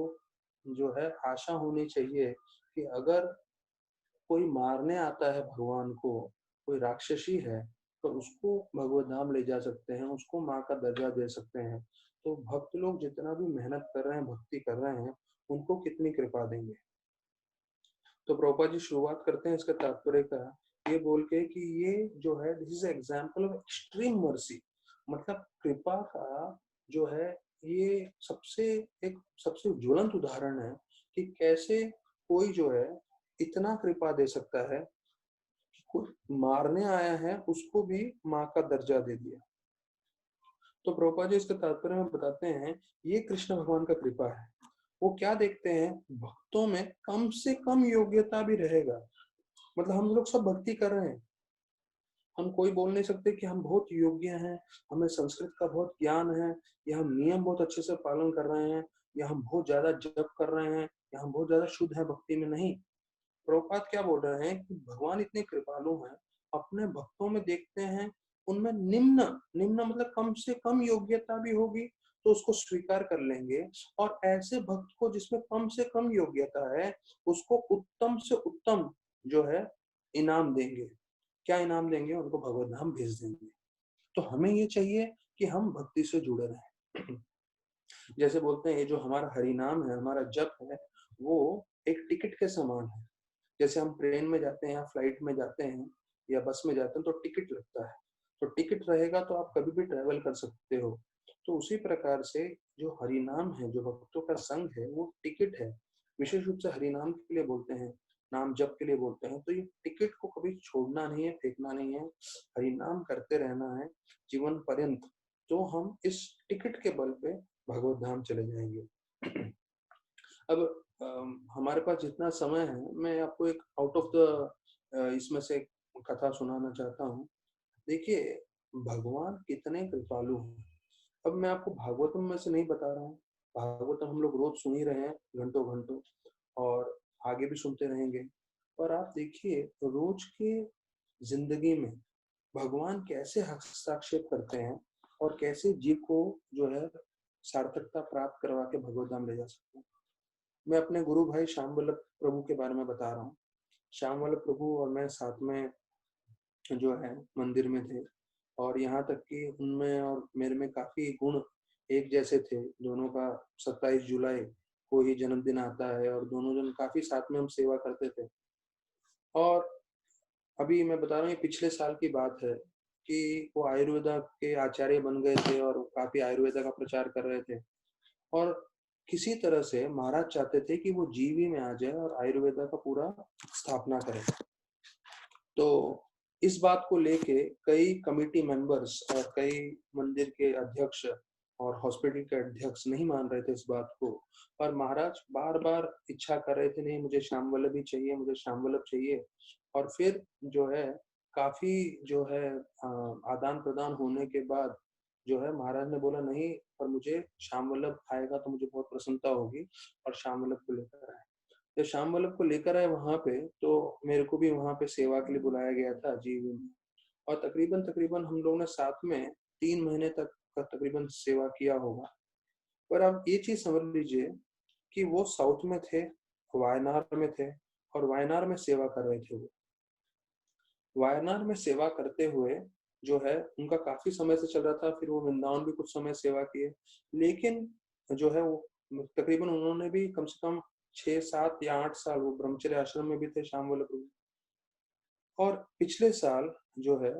[SPEAKER 1] जो है आशा होनी चाहिए कि अगर कोई मारने आता है भगवान को, कोई राक्षसी है, तो उसको भगवत धाम ले जा सकते हैं, उसको माँ का दर्जा दे सकते हैं। तो भक्त लोग जितना भी मेहनत कर रहे हैं, भक्ति कर रहे हैं, उनको कितनी कृपा देंगे। तो प्रभुपाद जी शुरुआत करते हैं इसका तात्पर्य का ये बोल के कि ये जो है this is example of extreme mercy, मतलब कृपा का जो है ये सबसे ज्वलंत उदाहरण है कि कैसे कोई जो है इतना कृपा दे सकता है कि कोई मारने आया है उसको भी माँ का दर्जा दे दिया। तो प्रभुपाद जी इसका तात्पर्य में बताते हैं ये कृष्ण भगवान का कृपा है। वो क्या देखते हैं, भक्तों में कम से कम योग्यता भी रहेगा। मतलब हम लोग सब भक्ति कर रहे हैं, हम कोई बोल नहीं सकते कि हम बहुत योग्य हैं, हमें संस्कृत का बहुत ज्ञान है, या हम नियम बहुत अच्छे से पालन कर रहे हैं, या हम बहुत ज्यादा जप कर रहे हैं, या हम बहुत ज्यादा शुद्ध है भक्ति में। नहीं, प्रभुपाद क्या बोल रहे हैं कि भगवान इतने कृपालु हैं, अपने भक्तों में देखते हैं उनमें निम्न निम्न मतलब कम से कम योग्यता भी होगी तो उसको स्वीकार कर लेंगे, और ऐसे भक्त को जिसमें कम से कम योग्यता है उसको उत्तम से उत्तम जो है इनाम देंगे। क्या इनाम देंगे, उनको भगवत धाम भेज देंगे। तो हमें ये चाहिए कि हम भक्ति से जुड़े रहें। जैसे बोलते हैं ये जो हमारा हरि नाम है, हमारा जप है, वो एक टिकट के समान है। जैसे हम ट्रेन में जाते हैं या फ्लाइट में जाते हैं या बस में जाते हैं तो टिकट लगता है, तो टिकट रहेगा तो आप कभी भी ट्रेवल कर सकते हो। तो उसी प्रकार से जो हरि नाम है, जो भक्तों का संग है, वो टिकट है। विशेष रूप से हरि नाम के लिए बोलते हैं, नाम जप के लिए बोलते हैं। तो ये टिकट को कभी छोड़ना नहीं है, फेंकना नहीं है, हरि नाम करते रहना है जीवन पर्यंत। तो हम इस टिकट के बल पे भगवत धाम चले जाएंगे। अब हमारे पास जितना समय है, मैं आपको एक आउट ऑफ द इसमें से एक कथा सुनाना चाहता हूँ। देखिए, भगवान कितने कृपालु हैं। अब मैं आपको भागवतम में से नहीं बता रहा हूँ, भागवतम हम लोग रोज सुन ही रहे हैं घंटों घंटों, और आगे भी सुनते रहेंगे। पर आप देखिए रोज के जिंदगी में भगवान कैसे हस्तक्षेप करते हैं और कैसे जीव को जो है सार्थकता प्राप्त करवा के भगवत धाम ले जा सकते हैं। मैं अपने गुरु भाई श्याम वल्लभ प्रभु के बारे में बता रहा हूँ। श्याम वल्लभ प्रभु और मैं साथ में जो है मंदिर में थे, और यहाँ तक कि उनमें और मेरे में काफी गुण एक जैसे थे। दोनों का 27 जुलाई को ही जन्मदिन आता है, और दोनों जन काफी साथ में हम सेवा करते थे। और अभी मैं बता रहा हूँ ये पिछले साल की बात है कि वो आयुर्वेदा के आचार्य बन गए थे और काफी आयुर्वेदा का प्रचार कर रहे थे। और किसी तरह से महाराज चाहते थे कि वो जीवी में आ जाए और आयुर्वेदा का पूरा स्थापना करे। तो इस बात को लेके कई कमिटी मेंबर्स और कई मंदिर के अध्यक्ष और हॉस्पिटल के अध्यक्ष नहीं मान रहे थे इस बात को। पर महाराज बार बार इच्छा कर रहे थे, नहीं मुझे श्याम वल्लभ ही चाहिए, मुझे श्याम वल्लभ चाहिए। और फिर जो है काफी जो है आदान प्रदान होने के बाद जो है महाराज ने बोला नहीं, पर मुझे श्याम वल्लभ आएगा तो मुझे बहुत प्रसन्नता होगी, और श्याम वल्लभ को लेकर आए। जब श्याम वल्लभ को लेकर आए वहां पे, तो मेरे को भी वहां पे सेवा के लिए बुलाया गया था जीवी में। और तकरीबन तकरीबन हम लोगों ने साथ में 3 महीने तक का तकरीबन सेवा किया होगा। पर आप ये चीज समझ लीजिए कि वो साउथ में थे, वायनाड में थे, और वायनाड में सेवा कर रहे थे। वो वायनाड में सेवा करते हुए जो है उनका काफी समय से चल रहा था, फिर वो वृंदावन भी कुछ समय सेवा किए। लेकिन जो है वो तकरीबन उन्होंने भी कम से कम 6 7 या 8 साल वो ब्रह्मचर्य आश्रम में भी थे श्याम वल्लभ प्रभु। और पिछले साल जो है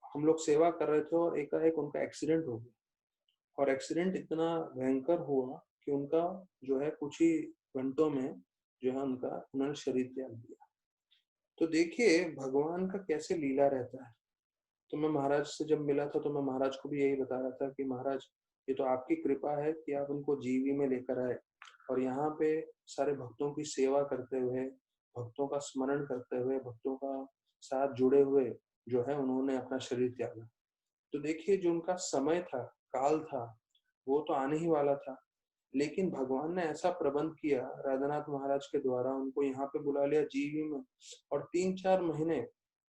[SPEAKER 1] हम लोग सेवा कर रहे थे और एकाएक उनका एक्सीडेंट हो गया। और एक्सीडेंट इतना भयंकर हुआ कि उनका जो है कुछ ही घंटों में जो है उन्होंने शरीर त्याग दिया। तो देखिए भगवान का कैसे लीला रहता है। तो मैं महाराज से जब मिला था तो मैं महाराज को भी यही बता रहा था कि महाराज ये तो आपकी कृपा है कि आप उनको जीवी में लेकर आए, और यहाँ पे सारे भक्तों की सेवा करते हुए, भक्तों का स्मरण करते हुए, भक्तों का साथ जुड़े हुए जो है उन्होंने अपना शरीर त्यागा। तो देखिए जो उनका समय था, काल था, वो तो आने ही वाला था। लेकिन भगवान ने ऐसा प्रबंध किया राधानाथ महाराज के द्वारा, उनको यहाँ पे बुला लिया जीवी में, और 3 4 महीने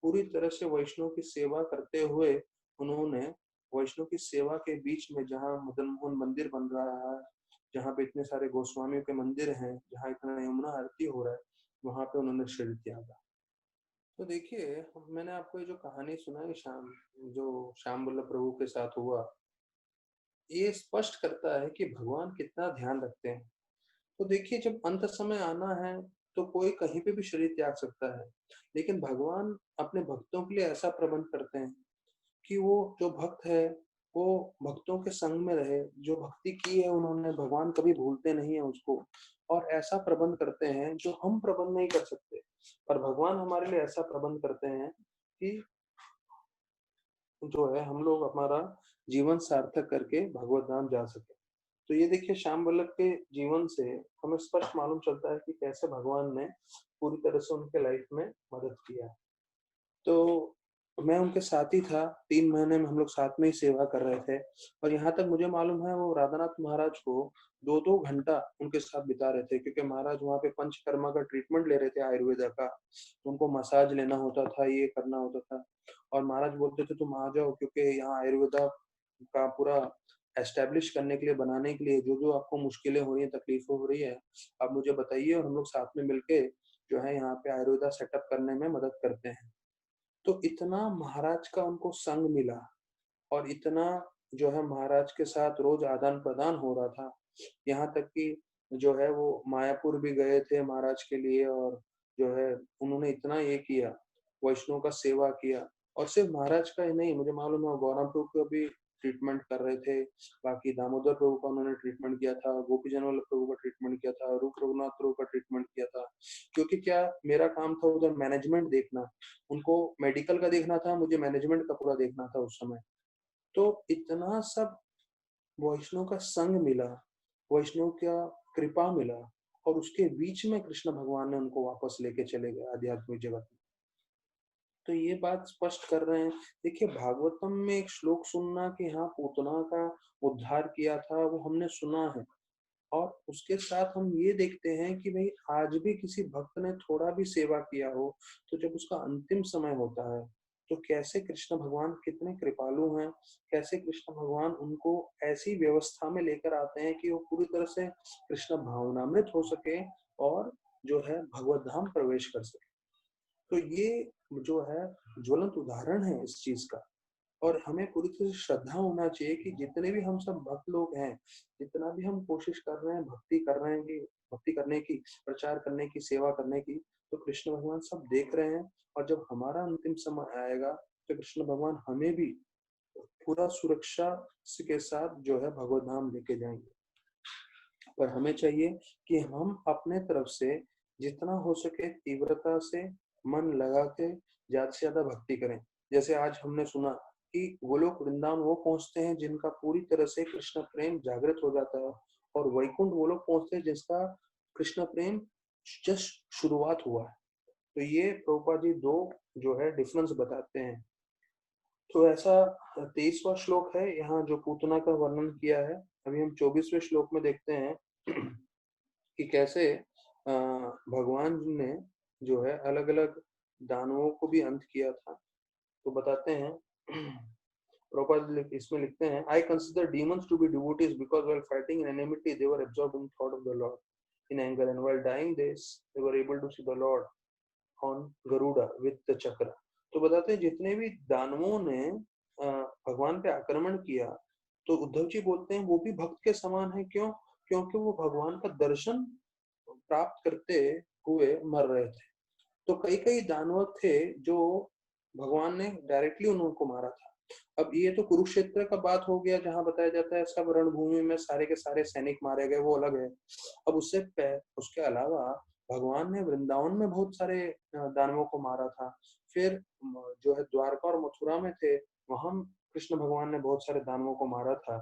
[SPEAKER 1] पूरी तरह से वैष्णव की सेवा करते हुए उन्होंने वैष्णव की सेवा के बीच में जहाँ मदन मोहन मंदिर बन रहा है, जहाँ पे इतने सारे गोस्वामियों के मंदिर हैं, जहाँ इतना यमुना आरती हो रहा है, वहां पे उन्होंने शरीर त्यागा। तो देखिए, मैंने आपको ये जो कहानी सुनाई जो श्याम वल्लभ प्रभु के साथ हुआ, ये स्पष्ट करता है कि भगवान कितना ध्यान रखते हैं। तो देखिए, जब अंत समय आना है तो कोई कहीं पे भी शरीर त्याग सकता है, लेकिन भगवान अपने भक्तों के लिए ऐसा प्रबंध करते हैं कि वो जो भक्त है वो भक्तों के संग में रहे। जो भक्ति की है उन्होंने, भगवान कभी भूलते नहीं है उसको, और ऐसा प्रबंध करते हैं जो हम प्रबंध नहीं कर सकते। पर भगवान हमारे लिए ऐसा प्रबंध करते हैं कि जो है हम लोग हमारा जीवन सार्थक करके भगवत धाम जा सके। तो ये देखिए, श्याम वल्लभ के जीवन से हमें स्पष्ट मालूम चलता है कि कैसे भगवान ने पूरी तरह से उनके लाइफ में मदद किया। तो मैं उनके साथ ही था, 3 महीने में हम लोग साथ में ही सेवा कर रहे थे, और यहाँ तक मुझे मालूम है वो राधानाथ महाराज को 2-2 घंटा उनके साथ बिता रहे थे, क्योंकि महाराज वहाँ पे पंचकर्मा का ट्रीटमेंट ले रहे थे आयुर्वेदा का। तो उनको मसाज लेना होता था, ये करना होता था, और महाराज बोलते थे तुम आ जाओ, क्योंकि यहाँ आयुर्वेदा का पूरा एस्टेब्लिश करने के लिए, बनाने के लिए जो-जो आपको मुश्किलें हो रही हैं, तकलीफें हो रही है, आप मुझे बताइए और हम लोग साथ में मिलके जो है यहाँ पे आयुर्वेदा सेटअप करने में मदद करते हैं। तो इतना महाराज का उनको संग मिला, और इतना जो है महाराज के साथ रोज आदान-प्रदान हो रहा था। यहाँ तक कि जो है वो मायापुर भी गए थे महाराज के लिए, और जो है उन्होंने इतना ये किया, वैष्णव का सेवा किया। और सिर्फ महाराज का ही नहीं, मुझे मालूम है गौरांग प्रभु का भी ट्रीटमेंट कर रहे थे, बाकी दामोदर प्रभु का उन्होंने ट्रीटमेंट किया था, गोपीजन वल्लभ प्रभु का ट्रीटमेंट किया था, रूप रघुनाथ प्रभु का ट्रीटमेंट किया था। क्योंकि क्या, मेरा काम था उधर मैनेजमेंट देखना, उनको मेडिकल का देखना था, मुझे मैनेजमेंट का पूरा देखना था उस समय। तो इतना सब वैष्णव का संग मिला, वैष्णव का कृपा मिला, और उसके बीच में कृष्ण भगवान ने उनको वापस लेके चले गए आध्यात्मिक जगत में। तो ये बात स्पष्ट कर रहे हैं। देखिए, भागवतम में एक श्लोक सुनना कि हाँ पूतना का उद्धार किया था, वो हमने सुना है, और उसके साथ हम ये देखते हैं कि भाई आज भी किसी भक्त ने थोड़ा भी सेवा किया हो, तो जब उसका अंतिम समय होता है, तो कैसे कृष्ण भगवान कितने कृपालु हैं, कैसे कृष्ण भगवान उनको ऐसी व्यवस्था में लेकर आते हैं कि वो पूरी तरह से कृष्ण भावनामृत हो सके, और जो है भगवत धाम प्रवेश कर सके। तो ये जो है ज्वलंत उदाहरण है इस चीज का। और हमें पूरी तरह से श्रद्धा होना चाहिए कि जितने भी हम सब भक्त लोग हैं, जितना भी हम कोशिश कर रहे हैं, भक्ति कर रहे हैं, कि भक्ति करने की, प्रचार करने की, सेवा करने की, तो कृष्ण भगवान सब देख रहे हैं। और जब हमारा अंतिम समय आएगा, तो कृष्ण भगवान हमें भी पूरा सुरक्षा के साथ जो है भगवत धाम लेके जाएंगे। पर हमें चाहिए कि हम अपने तरफ से जितना हो सके तीव्रता से मन लगा के ज्यादा से ज्यादा भक्ति करें। जैसे आज हमने सुना कि वो लोग वृंदावन वो पहुंचते हैं जिनका पूरी तरह से कृष्ण प्रेम जागृत हो जाता है, और वैकुंठ वो लोग पहुंचते हैं जिसका कृष्ण प्रेम जस्ट शुरुआत हुआ है। तो ये प्रभुपाद जी दो जो है डिफरेंस बताते हैं। तो ऐसा 23वां श्लोक है यहाँ जो पूतना का वर्णन किया है। अभी हम 24वें श्लोक में देखते हैं कि कैसे भगवान जी ने जो है अलग-अलग दानवों को भी अंत किया था। तो बताते हैं प्रभुपाद इसमें लिखते हैं, I consider demons to be devotees because while fighting in enmity they were absorbed in thought of the Lord in anger, and while dying they were able to see the Lord on Garuda with the chakra। तो बताते हैं जितने भी दानवों ने भगवान पे आक्रमण किया, तो उद्धव जी बोलते हैं वो भी भक्त के समान है। क्यों? क्योंकि वो भगवान का दर्शन प्राप्त करते हुए मर रहे थे। तो कई कई दानव थे जो भगवान ने डायरेक्टली उनको मारा था। अब ये तो कुरुक्षेत्र का बात हो गया, जहां बताया जाता है सब रणभूमि में सारे के सारे सैनिक मारे गए, वो अलग है। अब उसके अलावा भगवान ने वृंदावन में बहुत सारे दानवों को मारा था। फिर जो है द्वारका और मथुरा में थे, वहां कृष्ण भगवान ने बहुत सारे दानवों को मारा था।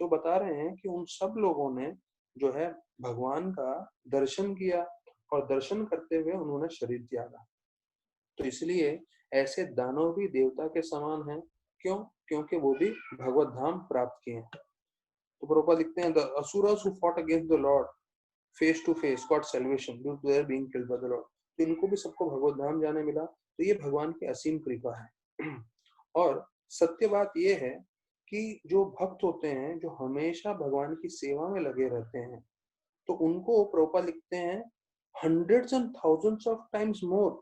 [SPEAKER 1] तो बता रहे हैं कि उन सब लोगों ने जो है भगवान का दर्शन किया, और दर्शन करते हुए उन्होंने शरीर त्यागा। तो इसलिए ऐसे दानव भी देवता के समान हैं। क्यों? क्योंकि वो भी भगवत धाम प्राप्त किए हैं। तो प्रभुपाद लिखते हैं, the asuras who fought against the lord face to face got salvation due to their being killed by the lord. तो इनको भी सबको भगवत धाम जाने मिला। तो ये भगवान की असीम कृपा है। और सत्य बात ये है कि जो भक्त होते हैं, जो हमेशा भगवान की सेवा में लगे रहते हैं, तो उनको प्रभुपाद लिखते हैं hundreds and thousands of times more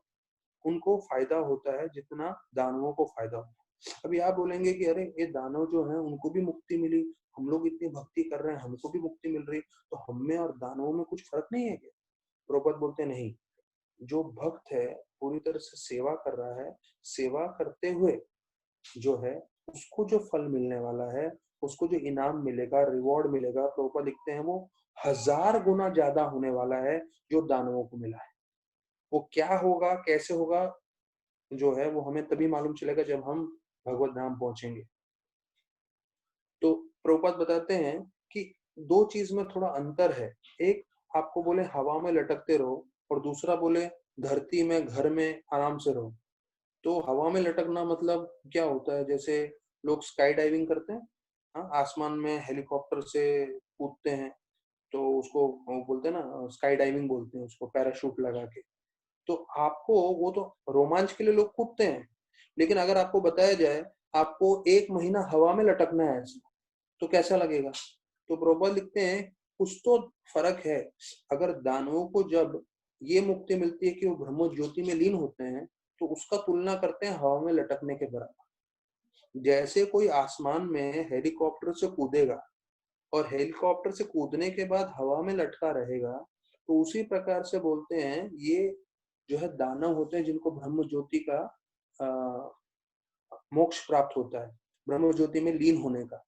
[SPEAKER 1] उनको फायदा होता है जितना दानवों को फायदा होता है। अभी आप बोलेंगे कि अरे ये दानव जो है उनको भी मुक्ति मिली, हम लोग इतनी भक्ति कर रहे हैं, हमको भी मुक्ति मिल रही, तो हम में और दानवों में कुछ फर्क नहीं है क्या? प्रभुपाद बोलते नहीं, जो भक्त है पूरी तरह से सेवा कर रहा है, सेवा करते हुए जो है उसको जो फल मिलने वाला है, उसको जो इनाम मिलेगा, रिवॉर्ड मिलेगा, प्रभुपाद लिखते हैं वो 1000 गुना ज्यादा होने वाला है जो दानवों को मिला है। वो क्या होगा, कैसे होगा, जो है वो हमें तभी मालूम चलेगा जब हम भगवत धाम पहुंचेंगे। तो प्रभुपाद बताते हैं कि दो चीज में थोड़ा अंतर है। एक आपको बोले हवा में लटकते रहो, और दूसरा बोले धरती में घर में आराम से रहो। तो हवा में लटकना मतलब क्या होता है, जैसे लोग स्काई डाइविंग करते हैं, हाँ, आसमान में हेलीकॉप्टर से कूदते हैं, तो उसको वो बोलते हैं ना, स्काई डाइविंग बोलते हैं उसको, पैराशूट लगा के। तो आपको वो तो रोमांच के लिए लोग कूदते हैं, लेकिन अगर आपको बताया जाए आपको 1 महीना हवा में लटकना है ऐसे, तो कैसा लगेगा? तो प्रभुपाद लिखते हैं कुछ तो फर्क है। अगर दानवों को जब ये मुक्ति मिलती है कि वो ब्रह्म ज्योति में लीन होते हैं, तो उसका तुलना करते हैं हवा में लटकने के बराबर। जैसे कोई आसमान में हेलीकॉप्टर से कूदेगा और हेलीकॉप्टर से कूदने के बाद हवा में लटका रहेगा, तो उसी प्रकार से बोलते हैं ये जो है दानव होते हैं जिनको ब्रह्म ज्योति का मोक्ष प्राप्त होता है, ब्रह्म ज्योति में लीन होने का,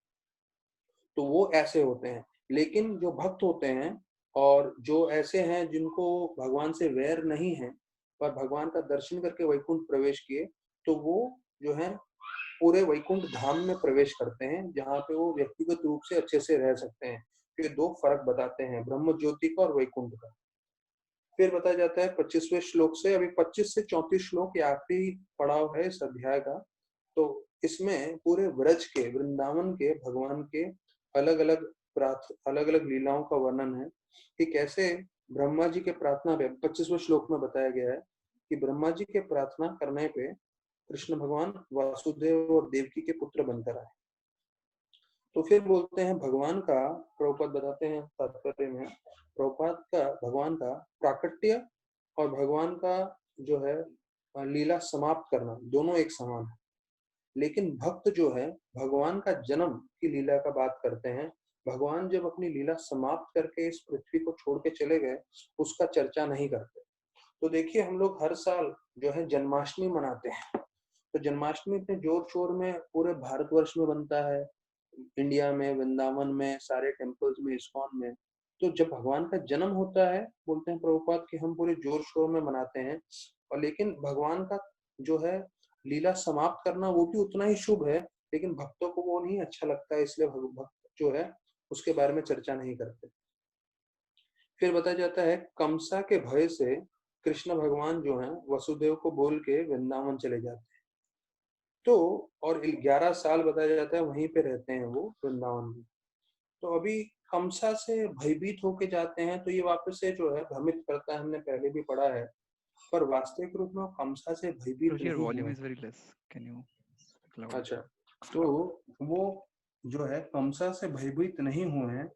[SPEAKER 1] तो वो ऐसे होते हैं। लेकिन जो भक्त होते हैं और जो ऐसे हैं जिनको भगवान से वैर नहीं है, पर भगवान का दर्शन करके वैकुंठ प्रवेश किए, तो वो जो है पूरे वैकुंठ धाम में प्रवेश करते हैं, जहाँ पे वो व्यक्तिगत रूप से अच्छे से रह सकते हैं। ये दो फर्क बताते हैं, ब्रह्म ज्योति का और वैकुंठ का। फिर बताया जाता है 25वें श्लोक से, अभी 25 से 34 श्लोक ये आखिरी पड़ाव है इस अध्याय का। तो इसमें पूरे व्रज के, वृंदावन के भगवान के अलग अलग अलग लीलाओं का वर्णन है कि कैसे ब्रह्मा जी के प्रार्थना पे 25वें श्लोक में बताया गया है कि ब्रह्मा जी के प्रार्थना करने पे कृष्ण भगवान वासुदेव और देवकी के पुत्र बनकर आए। तो फिर बोलते हैं भगवान का, प्रभुपाद बताते हैं तात्पर्य में, प्रभुपाद का भगवान का प्राकट्य और भगवान का जो है लीला समाप्त करना दोनों एक समान है। लेकिन भक्त जो है भगवान का जन्म की लीला का बात करते हैं। भगवान जब अपनी लीला समाप्त करके इस पृथ्वी को छोड़ के चले गए, उसका चर्चा नहीं करते। तो देखिए हम लोग हर साल जो है जन्माष्टमी मनाते हैं, तो जन्माष्टमी इतने जोर शोर में पूरे भारतवर्ष में बनता है, इंडिया में, वृंदावन में, सारे टेम्पल्स में, इस्कॉन में। तो जब भगवान का जन्म होता है, बोलते हैं प्रभुपाद कि हम पूरे जोर शोर में मनाते हैं, और लेकिन भगवान का जो है लीला समाप्त करना वो भी उतना ही शुभ है, लेकिन भक्तों को वो नहीं अच्छा लगता है, इसलिए भक्त जो है उसके बारे में चर्चा नहीं करते। फिर बताया जाता है कंसा के भय से कृष्ण भगवान जो है वसुदेव को बोल के वृंदावन चले जाते हैं। तो और 11 साल बताया जाता है वहीं पे रहते हैं वो वृंदावन में। तो अभी कंसा से भयभीत होके जाते हैं, तो ये वापस से जो है भ्रमित करता है, हमने पहले भी पढ़ा है, पर वास्तविक रूप में कंसा से भयभीत
[SPEAKER 2] Your
[SPEAKER 1] नहीं
[SPEAKER 2] volume
[SPEAKER 1] हुए।
[SPEAKER 2] is very less. Can you speak louder?
[SPEAKER 1] अच्छा, तो वो जो है कंसा से भयभीत नहीं हुए हैं,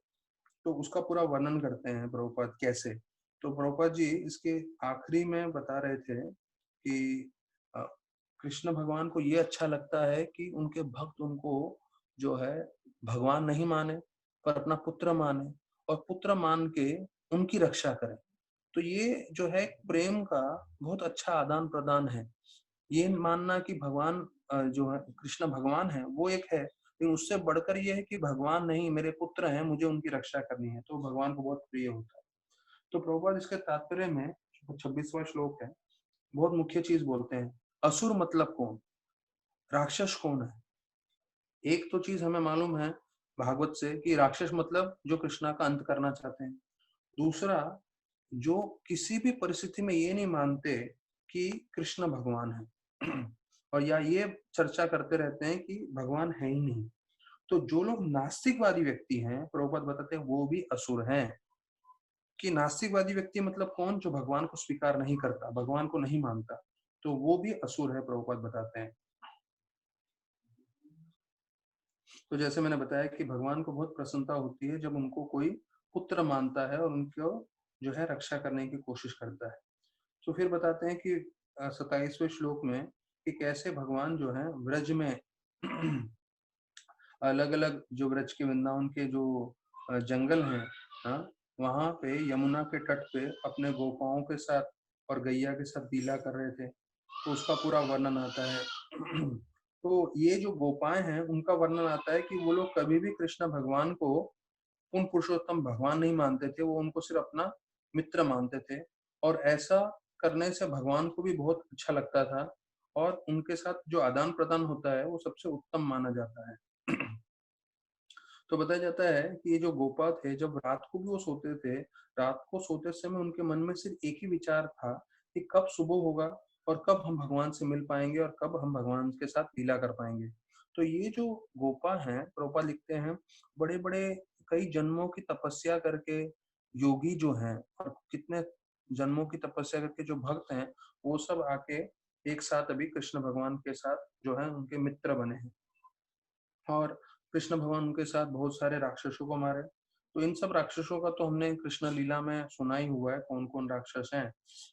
[SPEAKER 1] तो उसका पूरा वर्णन करते हैं प्रभुपाद कैसे। तो प्रभुपाद जी इसके आखिरी में बता रहे थे कि अ, कृष्ण भगवान को ये अच्छा लगता है कि उनके भक्त उनको जो है भगवान नहीं माने, पर अपना पुत्र माने, और पुत्र मान के उनकी रक्षा करें। तो ये जो है प्रेम का बहुत अच्छा आदान प्रदान है। ये मानना कि भगवान जो है कृष्ण भगवान है वो एक है, लेकिन उससे बढ़कर ये है कि भगवान नहीं, मेरे पुत्र हैं, मुझे उनकी रक्षा करनी है, तो भगवान को बहुत प्रिय होता है। तो प्रभुपाद इसके तात्पर्य में 26वां श्लोक है, बहुत मुख्य चीज बोलते हैं, असुर मतलब कौन, राक्षस कौन है। एक तो चीज हमें मालूम है भागवत से कि राक्षस मतलब जो कृष्णा का अंत करना चाहते हैं। दूसरा, जो किसी भी परिस्थिति में ये नहीं मानते कि कृष्ण भगवान है और या ये चर्चा करते रहते हैं कि भगवान है ही नहीं। तो जो लोग नास्तिकवादी व्यक्ति हैं, प्रभुपाद बताते हैं वो भी असुर हैं। कि नास्तिकवादी व्यक्ति मतलब कौन, जो भगवान को स्वीकार नहीं करता, भगवान को नहीं मानता, तो वो भी असुर है, प्रभुपाद बताते हैं। तो जैसे मैंने बताया कि भगवान को बहुत प्रसन्नता होती है जब उनको कोई पुत्र मानता है और उनको जो है रक्षा करने की कोशिश करता है। तो फिर बताते हैं कि 27वें श्लोक में कि कैसे भगवान जो है ब्रज में अलग-अलग जो ब्रज के वृंदावन के जो जंगल हैं, हाँ, वहाँ पे यमुना के तट पे अपने गोपाओं के साथ और गैया के साथ लीला कर रहे थे। तो उसका पूरा वर्णन आता है। तो ये जो गोपाएँ हैं, उनका वर्णन आता है कि वो लोग कभी भी कृष्ण भगवान को पूर्ण पुरुषोत्तम भगवान नहीं मानते थे, वो उनको सिर्फ अपना मित्र मानते थे और ऐसा करने से भगवान को भी बहुत अच्छा लगता था और उनके साथ जो आदान-प्रदान होता है, वो सबसे उत्तम माना जाता है। तो बताया जाता है कि ये जो गोपा थे, जब रात को भी वो सोते थे, रात को सोते समय उनके मन में सिर्फ एक ही विचार था कि कब सुबह होगा और कब हम भगवान से मिल पाएँगे और कब हम भगवान के साथ लीला कर पाएँगे। तो ये जो गोपा हैं, प्रभुपाद लिखते हैं, बड़े-बड़े कई जन्मों की तपस्या करके योगी जो हैं और कितने जन्मों की तपस्या करके जो भक्त हैं, वो सब आके एक साथ अभी कृष्ण भगवान के साथ जो है उनके मित्र बने हैं। और कृष्ण भगवान उनके साथ बहुत सारे राक्षसों को मारे। तो इन सब राक्षसों का तो हमने कृष्ण लीला में सुना ही हुआ है कौन-कौन राक्षस हैं।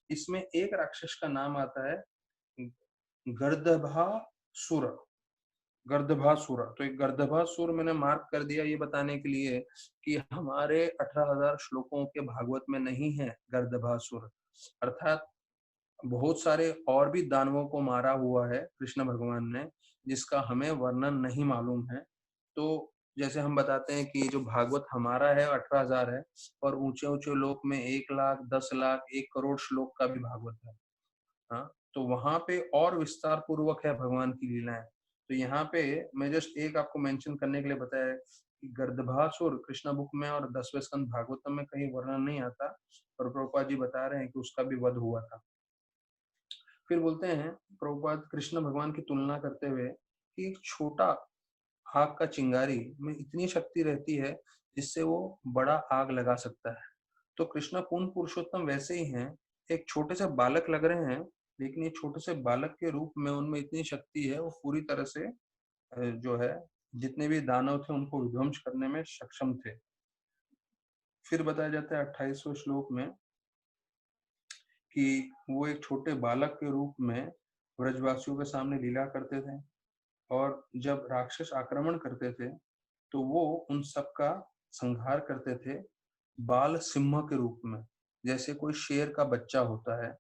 [SPEAKER 1] इसमें एक राक्षस का नाम आता है गर्दभासुर। गर्दभासुर, तो एक गर्दभासुर मैंने मार्क कर दिया ये बताने के लिए कि हमारे 18,000 श्लोकों के भागवत में नहीं है गर्दभासुर। अर्थात बहुत सारे और भी दानवों को मारा हुआ है कृष्ण भगवान ने, जिसका हमें वर्णन नहीं मालूम है। तो जैसे हम बताते हैं कि जो भागवत हमारा है 18,000 है और ऊंचे-ऊंचे लोक में 1 लाख, 10 लाख, 1 करोड़ श्लोक का भी भागवत है। हाँ, तो वहां पे और विस्तार पूर्वक है भगवान की लीलाएं। तो यहाँ पे मैं जस्ट एक आपको मेंशन करने के लिए बताया है कि गर्दभासुर कृष्ण बुक में और 10वें स्कंद भागवतम में कहीं वर्णन नहीं आता, और प्रभुपाद जी बता रहे हैं कि उसका भी वध हुआ था। फिर बोलते हैं प्रभुपाद कृष्ण भगवान की तुलना करते हुए कि एक छोटा आग का चिंगारी में इतनी शक्ति रहती है जिससे वो बड़ा आग लगा सकता है। तो कृष्ण पूर्ण पुरुषोत्तम वैसे ही हैं, एक छोटे से बालक लग रहे हैं, लेकिन ये छोटे से बालक के रूप में उनमें इतनी शक्ति है, वो पूरी तरह से जो है जितने भी दानव थे उनको विध्वंस करने में सक्षम थे। फिर बताया जाता है 28वें श्लोक में कि वो एक छोटे बालक के रूप में ब्रजवासियों के सामने लीला करते थे और जब राक्षस आक्रमण करते थे तो वो उन सबका संहार करते थे बाल सिंह के रूप में। जैसे कोई शेर का बच्चा होता है,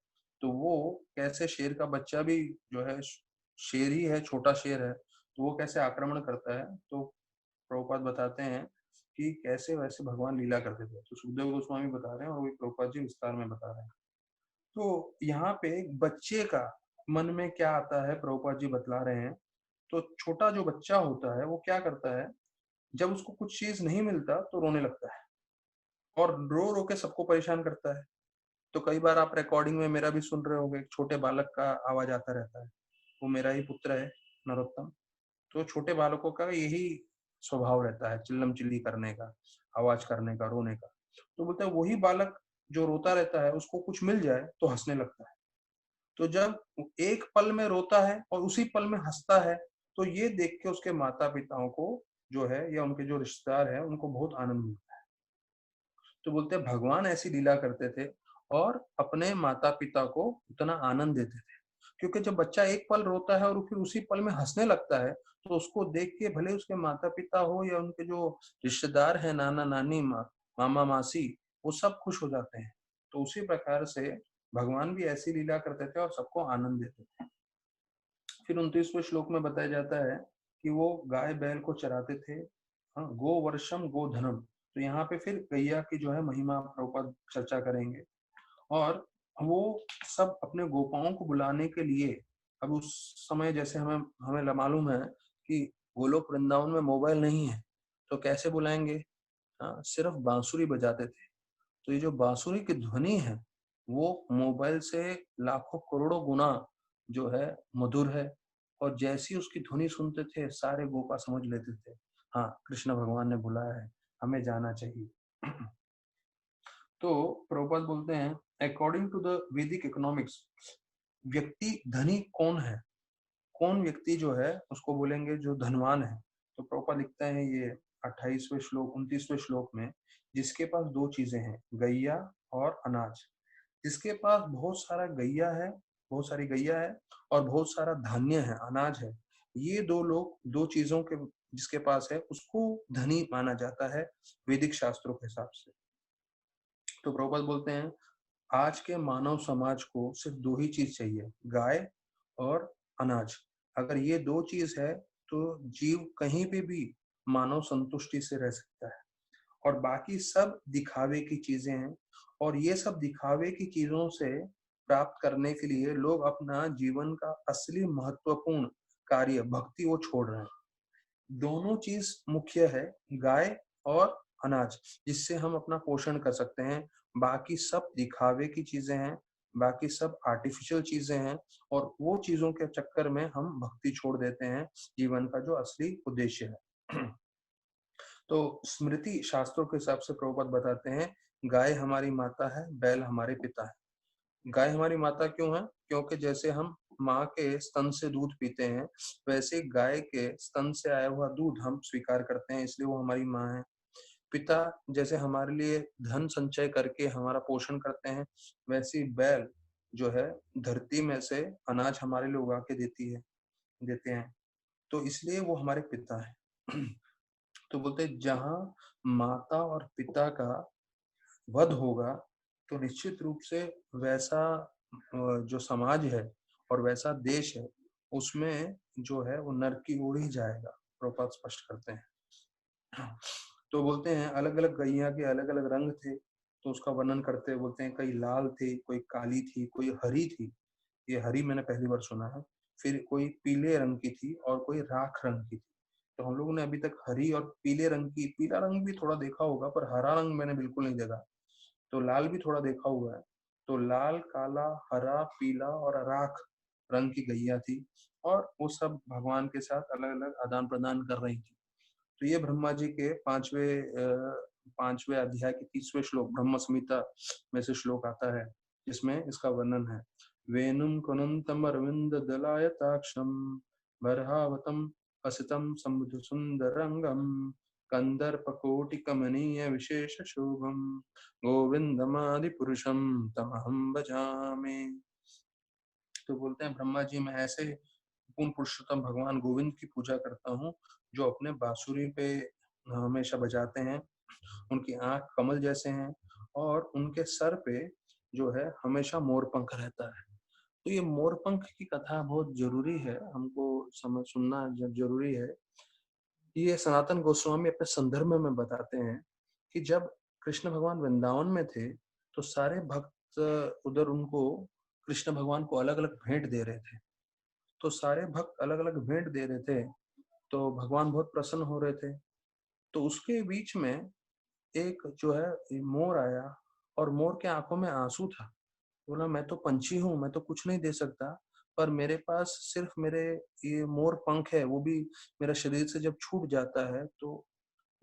[SPEAKER 1] तो वो कैसे शेर का बच्चा भी जो है शेर ही है, छोटा शेर है, तो वो कैसे आक्रमण करता है, तो प्रभुपाद बताते हैं कि कैसे वैसे भगवान लीला करते थे। तो सुखदेव गोस्वामी बता रहे हैं और वही प्रभुपाद जी विस्तार में बता रहे हैं। तो यहाँ पे एक बच्चे का मन में क्या आता है प्रभुपाद जी बतला रहे हैं। तो छोटा जो बच्चा होता है वो क्या करता है, जब उसको कुछ चीज नहीं मिलता तो रोने लगता है और रो रो के सबको परेशान करता है। तो कई बार आप रिकॉर्डिंग में मेरा भी सुन रहे होंगे, छोटे बालक का आवाज आता रहता है, वो मेरा ही पुत्र है नरोत्तम। तो छोटे बालकों का यही स्वभाव रहता है, चिल्लम चिल्ली करने का, आवाज करने का, रोने का। तो बोलते हैं वही बालक जो रोता रहता है उसको कुछ मिल जाए तो हंसने लगता है। तो जब एक पल में रोता है और उसी पल में हंसता है, तो ये देख के उसके माता पिताओं को जो है या उनके जो रिश्तेदार है उनको बहुत आनंद मिलता है। तो बोलते हैं भगवान ऐसी लीला करते थे और अपने माता पिता को उतना आनंद देते थे, क्योंकि जब बच्चा एक पल रोता है और फिर उसी पल में हंसने लगता है, तो उसको देख के भले उसके माता पिता हो या उनके जो रिश्तेदार है, नाना नानी, मामा मासी, वो सब खुश हो जाते हैं। तो उसी प्रकार से भगवान भी ऐसी लीला करते थे और सबको आनंद देते थे। फिर 29वें श्लोक में बताया जाता है कि वो गाय बैल को चराते थे। हाँ, गो वर्षम गो धनम। तो यहाँ पे फिर गैया की जो है महिमा प्रभुपाद चर्चा करेंगे और वो सब अपने गोपाओं को बुलाने के लिए, अब उस समय जैसे हमें हमें मालूम है कि गोलोक वृंदावन में मोबाइल नहीं है, तो कैसे बुलाएंगे। हाँ, सिर्फ बांसुरी बजाते थे। तो ये जो बांसुरी की ध्वनि है वो मोबाइल से लाखों करोड़ों गुना जो है मधुर है, और जैसी उसकी ध्वनि सुनते थे सारे गोपा समझ लेते थे, हाँ कृष्ण भगवान ने बुलाया है, हमें जाना चाहिए। तो प्रभुपाद बोलते हैं अकॉर्डिंग टू द वैदिक इकोनॉमिक्स, व्यक्ति धनी कौन है, कौन व्यक्ति जो है उसको बोलेंगे जो धनवान है। तो प्रभुपाद लिखते हैं ये 28वें श्लोक 29वें श्लोक में, जिसके पास दो चीजें हैं, गैया और अनाज। जिसके पास बहुत सारा गैया है, बहुत सारी गैया है और बहुत सारा धान्य है, अनाज है, ये दो लोग, दो चीजों के जिसके पास है उसको धनी माना जाता है वैदिक शास्त्रों के हिसाब से। तो प्रभुपाद बोलते हैं आज के मानव समाज को सिर्फ दो ही चीज चाहिए, गाय और अनाज। अगर ये दो चीज है तो जीव कहीं पे भी मानव संतुष्टि से रह सकता है, और बाकी सब दिखावे की चीजें हैं। और ये सब दिखावे की चीजों से प्राप्त करने के लिए लोग अपना जीवन का असली महत्वपूर्ण कार्य भक्ति वो छोड़ रहे हैं। दोनों चीज मुख्य है, गाय और अनाज, जिससे हम अपना पोषण कर सकते हैं। बाकी सब दिखावे की चीजें हैं, बाकी सब आर्टिफिशियल चीजें हैं, और वो चीजों के चक्कर में हम भक्ति छोड़ देते हैं, जीवन का जो असली उद्देश्य है। तो स्मृति शास्त्रों के हिसाब से प्रभुपाद बताते हैं, गाय हमारी माता है, बैल हमारे पिता है। गाय हमारी माता क्यों है? क्योंकि जैसे हम माँ के स्तन से दूध पीते हैं, वैसे गाय के स्तन से आया हुआ दूध हम स्वीकार करते हैं, इसलिए वो हमारी माँ है। पिता जैसे हमारे लिए धन संचय करके हमारा पोषण करते हैं, वैसे ही बैल जो है धरती में से अनाज हमारे लिए उगा के देते हैं, तो इसलिए वो हमारे पिता है। तो बोलते जहां माता और पिता का वध होगा, तो निश्चित रूप से वैसा जो समाज है और वैसा देश है, उसमें जो है वो नरक की ओर ही जाएगा, प्रभुपाद स्पष्ट करते हैं। तो बोलते हैं अलग अलग गैया के अलग अलग रंग थे, तो उसका वर्णन करते हैं, बोलते हैं कई लाल थी, कोई काली थी, कोई हरी थी। ये हरी मैंने पहली बार सुना है। फिर कोई पीले रंग की थी और कोई राख रंग की थी। तो हम लोगों ने अभी तक हरी और पीले रंग की, पीला रंग भी थोड़ा देखा होगा पर हरा रंग मैंने बिल्कुल नहीं देखा। तो लाल भी थोड़ा देखा हुआ है। तो लाल, काला, हरा, पीला और राख रंग की गैया थी, और वो सब भगवान के साथ अलग अलग आदान प्रदान कर रही थी। तो ये ब्रह्मा जी के पांचवें अध्याय के 30वें श्लोक ब्रह्म संहिता में से श्लोक आता है, जिसमें इसका वर्णन है। वेणुम कुनंतम अरविंद दलायताक्षम बर्हावतम हसितम समुद्र सुंदरंगम कंदर्पकोटि कमनीय विशेष शोभम गोविंदमादि पुरुषम तमहम भजामि। तो बोलते हैं ब्रह्मा जी, मैं ऐसे पूर्ण पुरुषोत्तम भगवान गोविंद की पूजा करता हूँ, जो अपने बांसुरी पे हमेशा बजाते हैं। उनकी आंख कमल जैसे हैं और उनके सर पे जो है हमेशा मोर पंख रहता है। तो ये मोर पंख की कथा बहुत जरूरी है, हमको समझ सुनना जरूरी है। ये सनातन गोस्वामी अपने संदर्भ में बताते हैं कि जब कृष्ण भगवान वृंदावन में थे, तो सारे भक्त उधर उनको कृष्ण भगवान को अलग अलग भेंट दे रहे थे। तो सारे भक्त अलग अलग भेंट दे रहे थे, तो भगवान बहुत प्रसन्न हो रहे थे। तो उसके बीच में एक जो है मोर आया, और मोर के आंखों में आंसू था। बोला मैं तो पंछी हूँ, मैं तो कुछ नहीं दे सकता, पर मेरे पास सिर्फ मेरे ये मोर पंख है, वो भी मेरा शरीर से जब छूट जाता है तो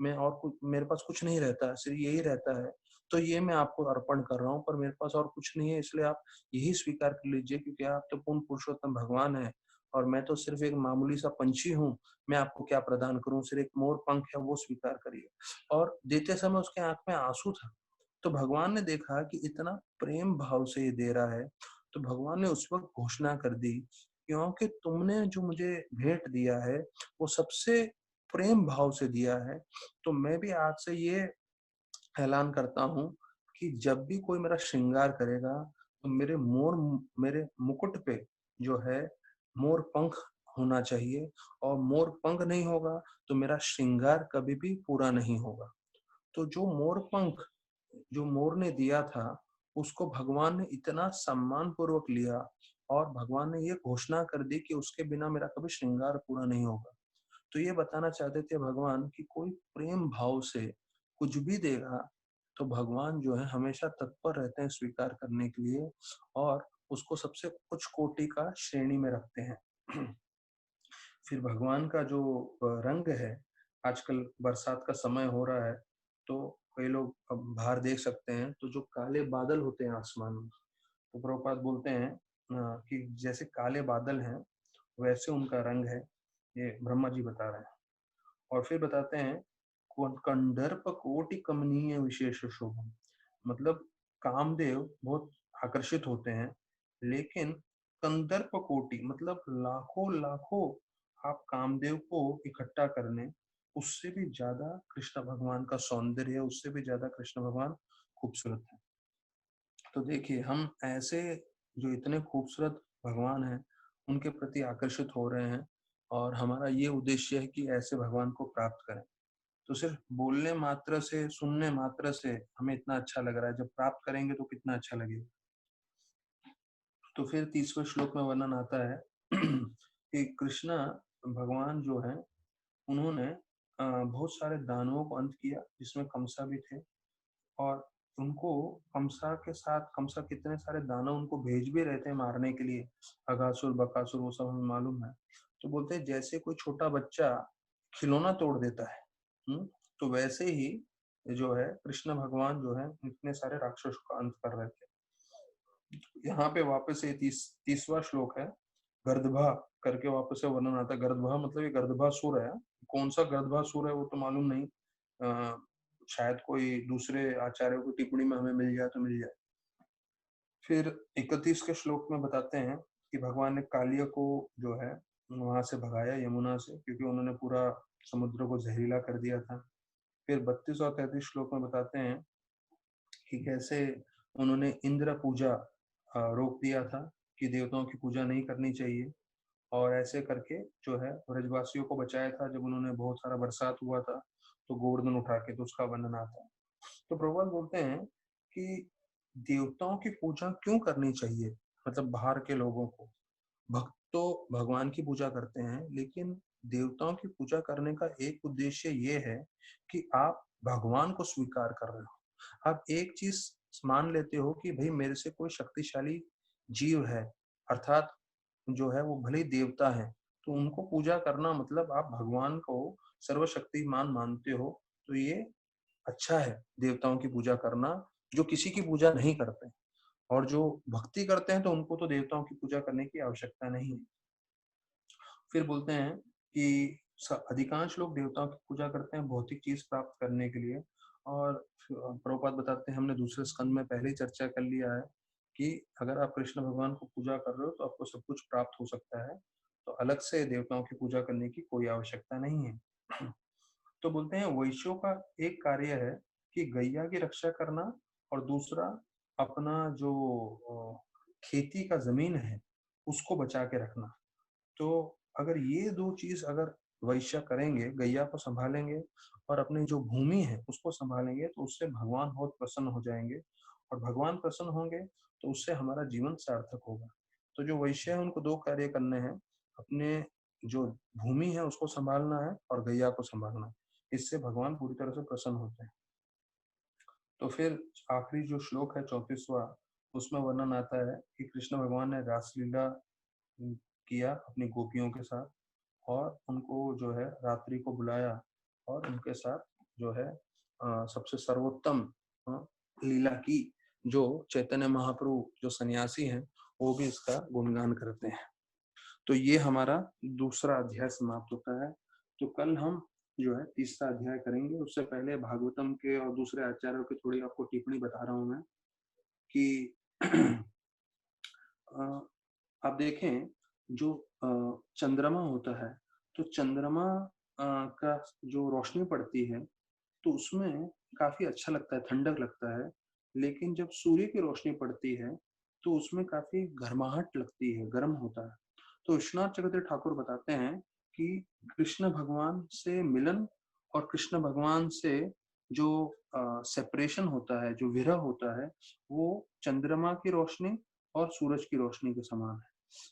[SPEAKER 1] मैं और कुछ, मेरे पास कुछ नहीं रहता है, सिर्फ यही रहता है। तो ये मैं आपको अर्पण कर रहा हूँ, पर मेरे पास और कुछ नहीं है, इसलिए आप यही स्वीकार कर लीजिए, क्योंकि आप तो पूर्ण पुरुषोत्तम भगवान है और मैं तो सिर्फ एक मामूली सा पंछी हूँ। मैं आपको क्या प्रदान करूं, सिर्फ एक मोर पंख है, वो स्वीकार करिए। और देते समय उसके आंख में आंसू था। तो भगवान ने देखा कि इतना प्रेम भाव से ये दे रहा है, तो भगवान ने उस वक्त घोषणा कर दी, क्योंकि तुमने जो मुझे भेंट दिया है वो सबसे प्रेम भाव से दिया है, तो मैं भी आज से ये ऐलान करता हूँ कि जब भी कोई मेरा श्रृंगार करेगा, तो मेरे मुकुट पे जो है मोर पंख होना चाहिए, और मोर पंख नहीं होगा तो मेरा श्रृंगार कभी भी पूरा नहीं होगा। तो जो मोर पंख जो मोर ने दिया था, उसको भगवान ने इतना सम्मान पूर्वक लिया, और भगवान ने ये घोषणा कर दी कि उसके बिना मेरा कभी श्रृंगार पूरा नहीं होगा। तो ये बताना चाहते थे भगवान कि कोई प्रेम भाव से कुछ भी देगा, तो भगवान जो है हमेशा तत्पर रहते हैं स्वीकार करने के लिए, और उसको सबसे उच्च कोटि का श्रेणी में रखते हैं। फिर भगवान का जो रंग है, आजकल बरसात का समय हो रहा है, तो कई लोग अब बाहर देख सकते हैं, तो जो काले बादल होते हैं आसमान में, तो प्रभुपाद बोलते हैं कि जैसे काले बादल हैं, वैसे उनका रंग है। ये ब्रह्मा जी बता रहे हैं। और फिर बताते हैं कंदर्प कोटि कमनीय विशेष शोभम, मतलब कामदेव बहुत आकर्षित होते हैं, लेकिन कंदर्प कोटि मतलब लाखों लाखों आप कामदेव को इकट्ठा करने, उससे भी ज्यादा कृष्ण भगवान का सौंदर्य है, उससे भी ज्यादा कृष्ण भगवान खूबसूरत है। तो देखिए हम ऐसे जो इतने खूबसूरत भगवान हैं उनके प्रति आकर्षित हो रहे हैं, और हमारा ये उद्देश्य है कि ऐसे भगवान को प्राप्त करें। तो सिर्फ बोलने मात्र से, सुनने मात्र से हमें इतना अच्छा लग रहा है, जब प्राप्त करेंगे तो कितना अच्छा लगेगा। तो फिर 30वें श्लोक में वर्णन आता है कि कृष्णा भगवान जो है उन्होंने बहुत सारे दानवों को अंत किया, जिसमें कंसा भी थे, और उनको कंसा के साथ, कंसा कितने सारे दानव उनको भेज भी रहे थे मारने के लिए, अघासुर बकासुर वो सब हमें मालूम है। तो बोलते हैं जैसे कोई छोटा बच्चा खिलौना तोड़ देता है, तो वैसे ही जो है कृष्ण भगवान जो है इतने सारे राक्षसों का अंत कर रहे थे। यहाँ पे वापस से 30वां श्लोक है, गर्दभा करके वापस से वर्णन आता है। गर्दभा मतलब ये गर्दभासुर है, कौन सा गर्दभासुर है वो तो मालूम नहीं, शायद कोई दूसरे आचार्यों की टिप्पणी में हमें मिल जाए तो मिल जाए। फिर 31 के श्लोक में बताते हैं कि भगवान ने कालिया को जो है वहां से भगाया यमुना से, क्योंकि उन्होंने पूरा समुद्र को जहरीला कर दिया था। फिर 32 और 33 श्लोक में बताते हैं कि कैसे उन्होंने इंद्र पूजा रोक दिया था, कि देवताओं की पूजा नहीं करनी चाहिए, और ऐसे करके जो है ब्रजवासियों को बचाया था जब उन्होंने बहुत सारा बरसात हुआ था तो गोवर्धन उठा के, तो उसका वर्णन आता है। तो प्रभुपाद बोलते हैं कि देवताओं की पूजा क्यों करनी चाहिए, मतलब बाहर के लोगों को, भक्त तो भगवान की पूजा करते हैं, लेकिन देवताओं की पूजा करने का एक उद्देश्य ये है कि आप भगवान को स्वीकार कर रहे हो। आप एक चीज मान लेते हो कि भाई मेरे से कोई शक्तिशाली जीव है, अर्थात जो है वो भले ही देवता है, तो उनको पूजा करना मतलब आप भगवान को सर्वशक्तिमान मानते हो। तो ये अच्छा है देवताओं की पूजा करना, जो किसी की पूजा नहीं करते, और जो भक्ति करते हैं तो उनको तो देवताओं की पूजा करने की आवश्यकता नहीं है। फिर बोलते हैं कि अधिकांश लोग देवताओं की पूजा करते हैं भौतिक चीज प्राप्त करने के लिए, और प्रभुपाद बताते हैं, हमने दूसरे स्कंद में पहले ही चर्चा कर लिया है कि अगर आप कृष्ण भगवान को पूजा कर रहे हो तो आपको सब कुछ प्राप्त हो सकता है, तो अलग से देवताओं की पूजा करने की कोई आवश्यकता नहीं है। तो बोलते हैं वैश्यों का एक कार्य है कि गैया की रक्षा करना, और दूसरा अपना जो खेती का जमीन है उसको बचा के रखना। तो अगर ये दो चीज अगर वैश्य करेंगे, गैया को संभालेंगे और अपनी जो भूमि है उसको संभालेंगे, तो उससे भगवान बहुत प्रसन्न हो जाएंगे, और भगवान प्रसन्न होंगे तो उससे हमारा जीवन सार्थक होगा। तो जो वैश्य है उनको दो कार्य करने हैं, अपने जो भूमि है उसको संभालना है और गैया को संभालना है, इससे भगवान पूरी तरह से प्रसन्न होते हैं। तो फिर आखिरी जो श्लोक है 34वां, उसमें वर्णन आता है कि कृष्ण भगवान ने रासलीला किया अपनी गोपियों के साथ, और उनको जो है रात्रि को बुलाया, और उनके साथ जो है सबसे सर्वोत्तम लीला की, जो चैतन्य महाप्रभु जो सन्यासी हैं वो भी इसका गुणगान करते हैं। तो ये हमारा दूसरा अध्याय समाप्त होता है। तो कल हम जो है तीसरा अध्याय करेंगे। उससे पहले भागवतम के और दूसरे आचार्यों की थोड़ी आपको टिप्पणी बता रहा हूं मैं कि आप देखें जो चंद्रमा होता है, तो चंद्रमा का जो रोशनी पड़ती है तो उसमें काफी अच्छा लगता है, ठंडक लगता है। लेकिन जब सूर्य की रोशनी पड़ती है तो उसमें काफी गर्माहट लगती है, गर्म होता है। तो विश्वनाथ चक्रवर्ती ठाकुर बताते हैं कि कृष्ण भगवान से मिलन और कृष्ण भगवान से जो सेपरेशन होता है, जो विरह होता है, वो चंद्रमा की रोशनी और सूरज की रोशनी के समान है।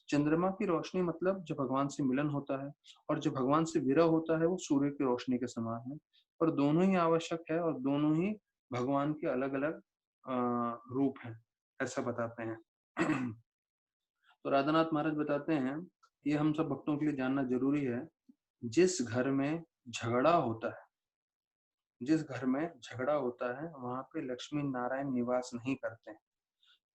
[SPEAKER 1] चंद्रमा की रोशनी मतलब जब भगवान से मिलन होता है, और जब भगवान से विरह होता है वो सूर्य की रोशनी के समान है। और दोनों ही आवश्यक है, और दोनों ही भगवान के अलग अलग रूप हैं, ऐसा बताते हैं। तो राधानाथ महाराज बताते हैं, ये हम सब भक्तों के लिए जानना जरूरी है, जिस घर में झगड़ा होता है, जिस घर में झगड़ा होता है वहां पे लक्ष्मी नारायण निवास नहीं करते हैं।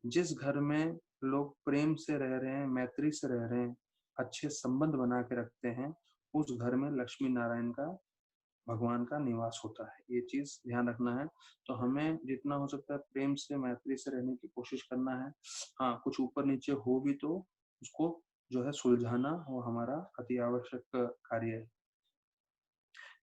[SPEAKER 1] जिस घर में लोग प्रेम से रह रहे हैं, मैत्री से रह रहे हैं, अच्छे संबंध बना के रखते हैं, उस घर में लक्ष्मी नारायण का भगवान का निवास होता है। ये चीज ध्यान रखना है। तो हमें जितना हो सकता है प्रेम से, मैत्री से रहने की कोशिश करना है। हाँ, कुछ ऊपर नीचे हो भी तो उसको जो है सुलझाना वो हमारा अति आवश्यक कार्य है।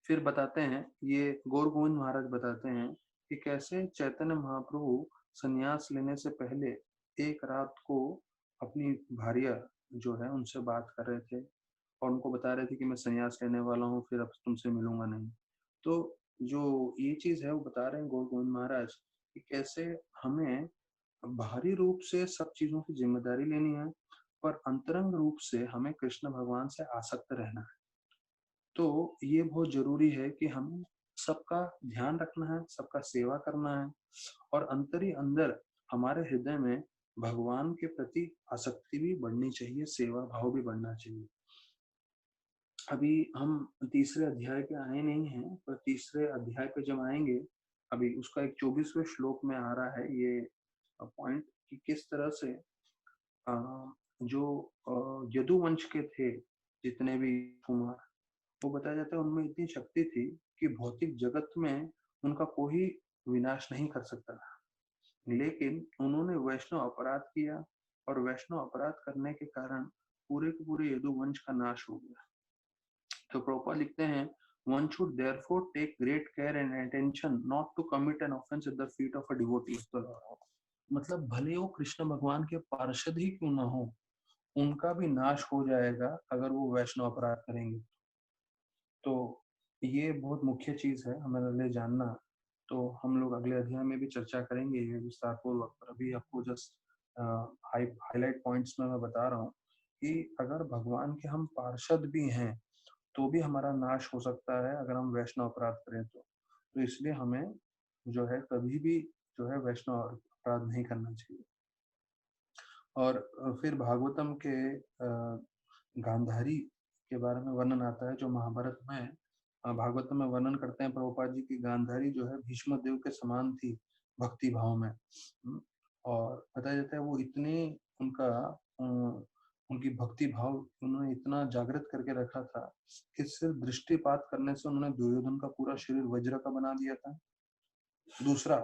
[SPEAKER 1] फिर बताते हैं, ये गौर गोविंद महाराज बताते हैं कि कैसे चैतन्य महाप्रभु संन्यास लेने से पहले एक रात को अपनी भार्या जो है उनसे बात कर रहे थे और उनको बता रहे थे कि मैं संन्यास लेने वाला हूँ, फिर अब तुमसे मिलूंगा नहीं। तो जो ये चीज है वो बता रहे हैं गौर गोविंद महाराज कि कैसे हमें बाहरी रूप से सब चीजों की जिम्मेदारी लेनी है, पर अंतरंग रूप से हमें कृष्ण भगवान से आसक्त रहना है। तो ये बहुत जरूरी है कि हम सबका ध्यान रखना है, सबका सेवा करना है और अंतर ही अंदर हमारे हृदय में भगवान के प्रति आसक्ति भी बढ़नी चाहिए, सेवा भाव भी बढ़ना चाहिए। अभी हम तीसरे अध्याय पे आए नहीं हैं, पर तीसरे अध्याय पे जब आएंगे, अभी उसका एक 24वें श्लोक में आ रहा है ये पॉइंट कि किस तरह से जो यदुवंश के थे जितने भी कुमार, वो बताया जाता है उनमें इतनी शक्ति थी कि भौतिक जगत में उनका कोई विनाश नहीं कर सकता था। लेकिन उन्होंने वैष्णव अपराध किया और वैष्णव अपराध करने के कारण पूरे के पूरे यदुवंश का नाश हो गया। तो प्रभुपाद लिखते हैं, one should therefore take great care and attention not to commit an offense at the feet of a devotee of the Lord. मतलब भले वो कृष्ण भगवान के पार्षद ही क्यों ना हो, उनका भी नाश हो जाएगा अगर वो वैष्णव अपराध करेंगे। तो ये बहुत मुख्य चीज है हमारे लिए जानना। तो हम लोग अगले अध्याय में भी चर्चा करेंगे ये विस्तार पूर्वक, पर अभी आपको जस्ट हाईलाइट पॉइंट्स में मैं बता रहा हूँ कि अगर भगवान के हम पार्षद भी हैं तो भी हमारा नाश हो सकता है अगर हम वैष्णव अपराध करें तो इसलिए हमें जो है कभी भी जो है वैष्णव अपराध नहीं करना चाहिए। और फिर भागवतम के गांधारी के बारे में वर्णन आता है जो महाभारत में भागवतम में वर्णन करते हैं प्रभुपाद जी की। गांधारी जो है भीष्म देव के समान थी भक्ति भाव में। और बताया जाता है वो इतनी उनका उनकी भक्ति भाव उन्होंने इतना जागृत करके रखा था कि सिर्फ दृष्टिपात करने से उन्होंने दुर्योधन का पूरा शरीर वज्र का बना दिया था। दूसरा,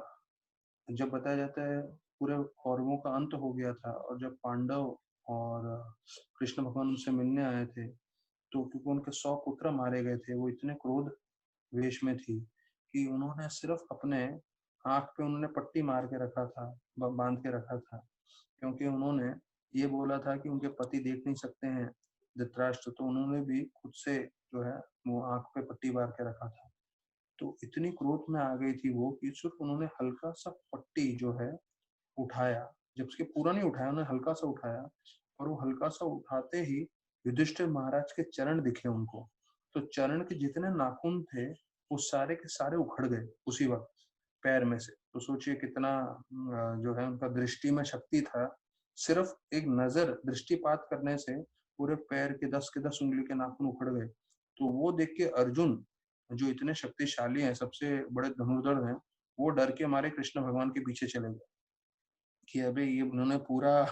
[SPEAKER 1] जब बताया जाता है पूरे कौरवों का अंत हो गया था और जब पांडव और कृष्ण भगवान उनसे मिलने आए थे तो क्योंकि उनके 100 पुत्र मारे गए थे, वो इतने क्रोध वेश में थी कि उन्होंने सिर्फ अपने आंख पे उन्होंने पट्टी मार के रखा था, बांध के रखा था, क्योंकि उन्होंने ये बोला था कि उनके पति देख नहीं सकते हैं धृतराष्ट्र, तो उन्होंने भी खुद से जो है वो आंख पे पट्टी मार के रखा था। तो इतनी क्रोध में आ गई थी वो कि सिर्फ उन्होंने हल्का सा पट्टी जो है उठाया, जब उसके पूरा नहीं उठाया, उन्होंने हल्का सा उठाया और वो हल्का सा उठाते ही युधिष्ठिर महाराज के चरण दिखे उनको। तो चरण के जितने नाखून थे वो सारे के सारे उखड़ गए उसी वक्त पैर में से। तो सोचिए कितना जो है उनका दृष्टि में शक्ति था। सिर्फ एक नजर दृष्टिपात करने से पूरे पैर के 10 के 10 उंगली के नाखून उखड़ गए। तो वो देख के अर्जुन जो इतने शक्तिशाली हैं, सबसे बड़े धनुर्धर हैं, वो डर के मारे कृष्ण भगवान के पीछे चले गए कि अबे ये उन्होंने पूरा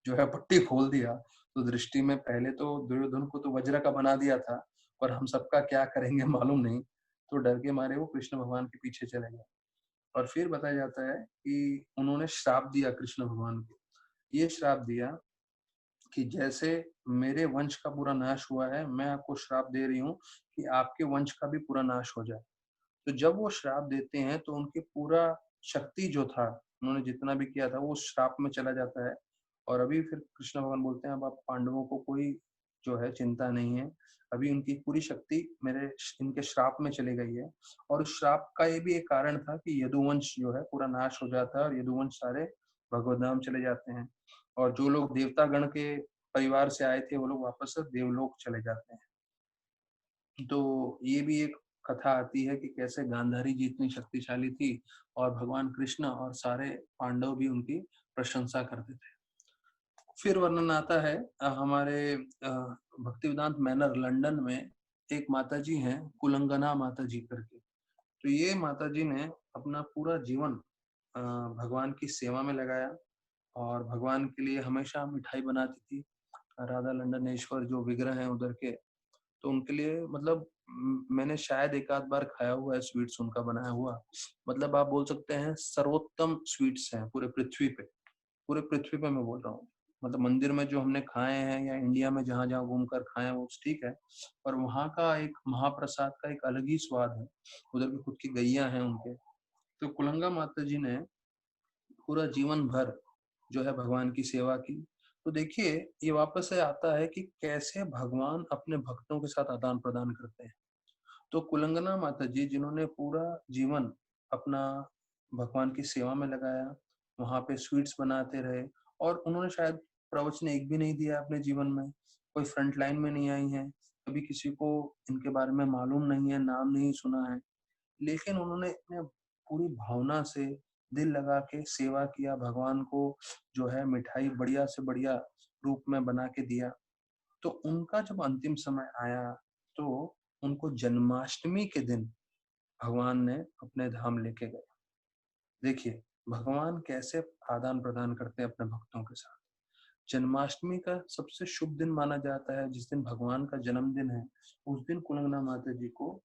[SPEAKER 1] जो है पट्टी खोल दिया। तो दृष्टि में पहले तो दुर्योधन को तो वज्र का बना दिया था, पर हम सबका क्या करेंगे मालूम नहीं। तो डर के मारे वो कृष्ण भगवान के पीछे चले गए। और फिर बताया जाता है कि उन्होंने श्राप दिया कृष्ण भगवान को। ये श्राप दिया कि जैसे मेरे वंश का पूरा नाश हुआ है, मैं आपको श्राप दे रही हूँ कि आपके वंश का भी पूरा नाश हो जाए। तो जब वो श्राप देते हैं तो उनकी पूरा शक्ति जो था, उन्होंने जितना भी किया था, वो उस श्राप में चला जाता है। और अभी फिर कृष्ण भगवान बोलते हैं अब आप पांडवों को कोई जो है चिंता नहीं है, अभी उनकी पूरी शक्ति मेरे इनके श्राप में चली गई है। और उस श्राप का ये भी एक कारण था कि यदुवंश जो है पूरा नाश हो जाता है और यदुवंश सारे भगवत धाम चले जाते हैं। और जो लोग देवता गण के परिवार से आए थे वो लोग वापस से देवलोक चले जाते हैं। तो ये भी एक कथा आती है कि कैसे गांधारी जी इतनी शक्तिशाली थी और भगवान कृष्ण और सारे पांडव भी उनकी प्रशंसा करते थे। फिर वर्णन आता है हमारे भक्ति वेदांत मैनर लंदन में एक माता जी हैं कुलंगना माता जी करके। तो ये माता जी ने अपना पूरा जीवन भगवान की सेवा में लगाया और भगवान के लिए हमेशा मिठाई बनाती थी। राधा लंडनेश्वर जो विग्रह हैं उधर के, तो उनके लिए मतलब मैंने शायद एक आध बार खाया हुआ है स्वीट्स उनका बनाया हुआ। मतलब आप बोल सकते हैं सर्वोत्तम स्वीट्स हैं पूरे पृथ्वी पे। पूरे पृथ्वी पे मैं बोल रहा हूँ। मतलब मंदिर में जो हमने खाए हैं या इंडिया में जहाँ-जहाँ घूमकर खाए हैं वो ठीक है। पर वहाँ का एक महाप्रसाद का एक अलग ही स्वाद है। उधर की खुद की गैया हैं उनके। तो कुलंगा माता जी ने पूरा जीवन भर जो है भगवान की सेवा की। तो देखिए ये वापस से आता है कि कैसे भगवान अपने भक्तों के साथ आदान-प्रदान करते हैं। तो कुलंगना माता जी जिन्होंने पूरा जीवन अपना भगवान की सेवा में लगाया, वहाँ पे स्वीट्स बनाते रहे और उन्होंने शायद प्रवचन एक भी नहीं दिया अपने जीवन में, कोई फ्रंट लाइन में नहीं आई हैं, कभी किसी को इनके बारे में मालूम नहीं है, नाम नहीं सुना है, लेकिन उन्होंने इतने पूरी भावना से दिल लगा के सेवा किया, भगवान को जो है मिठाई बढ़िया से बढ़िया रूप में बना के दिया। तो उनका जब अंतिम समय आया, तो उनको जन्माष्टमी के दिन भगवान ने अपने धाम लेके गए। देखिए, भगवान कैसे आदान-प्रदान करते हैं अपने भक्तों के साथ। जन्माष्टमी का सबसे शुभ दिन माना जाता है, जिस दिन भगवान का जन्मदिन है, उस दिन कुलंगना माता जी को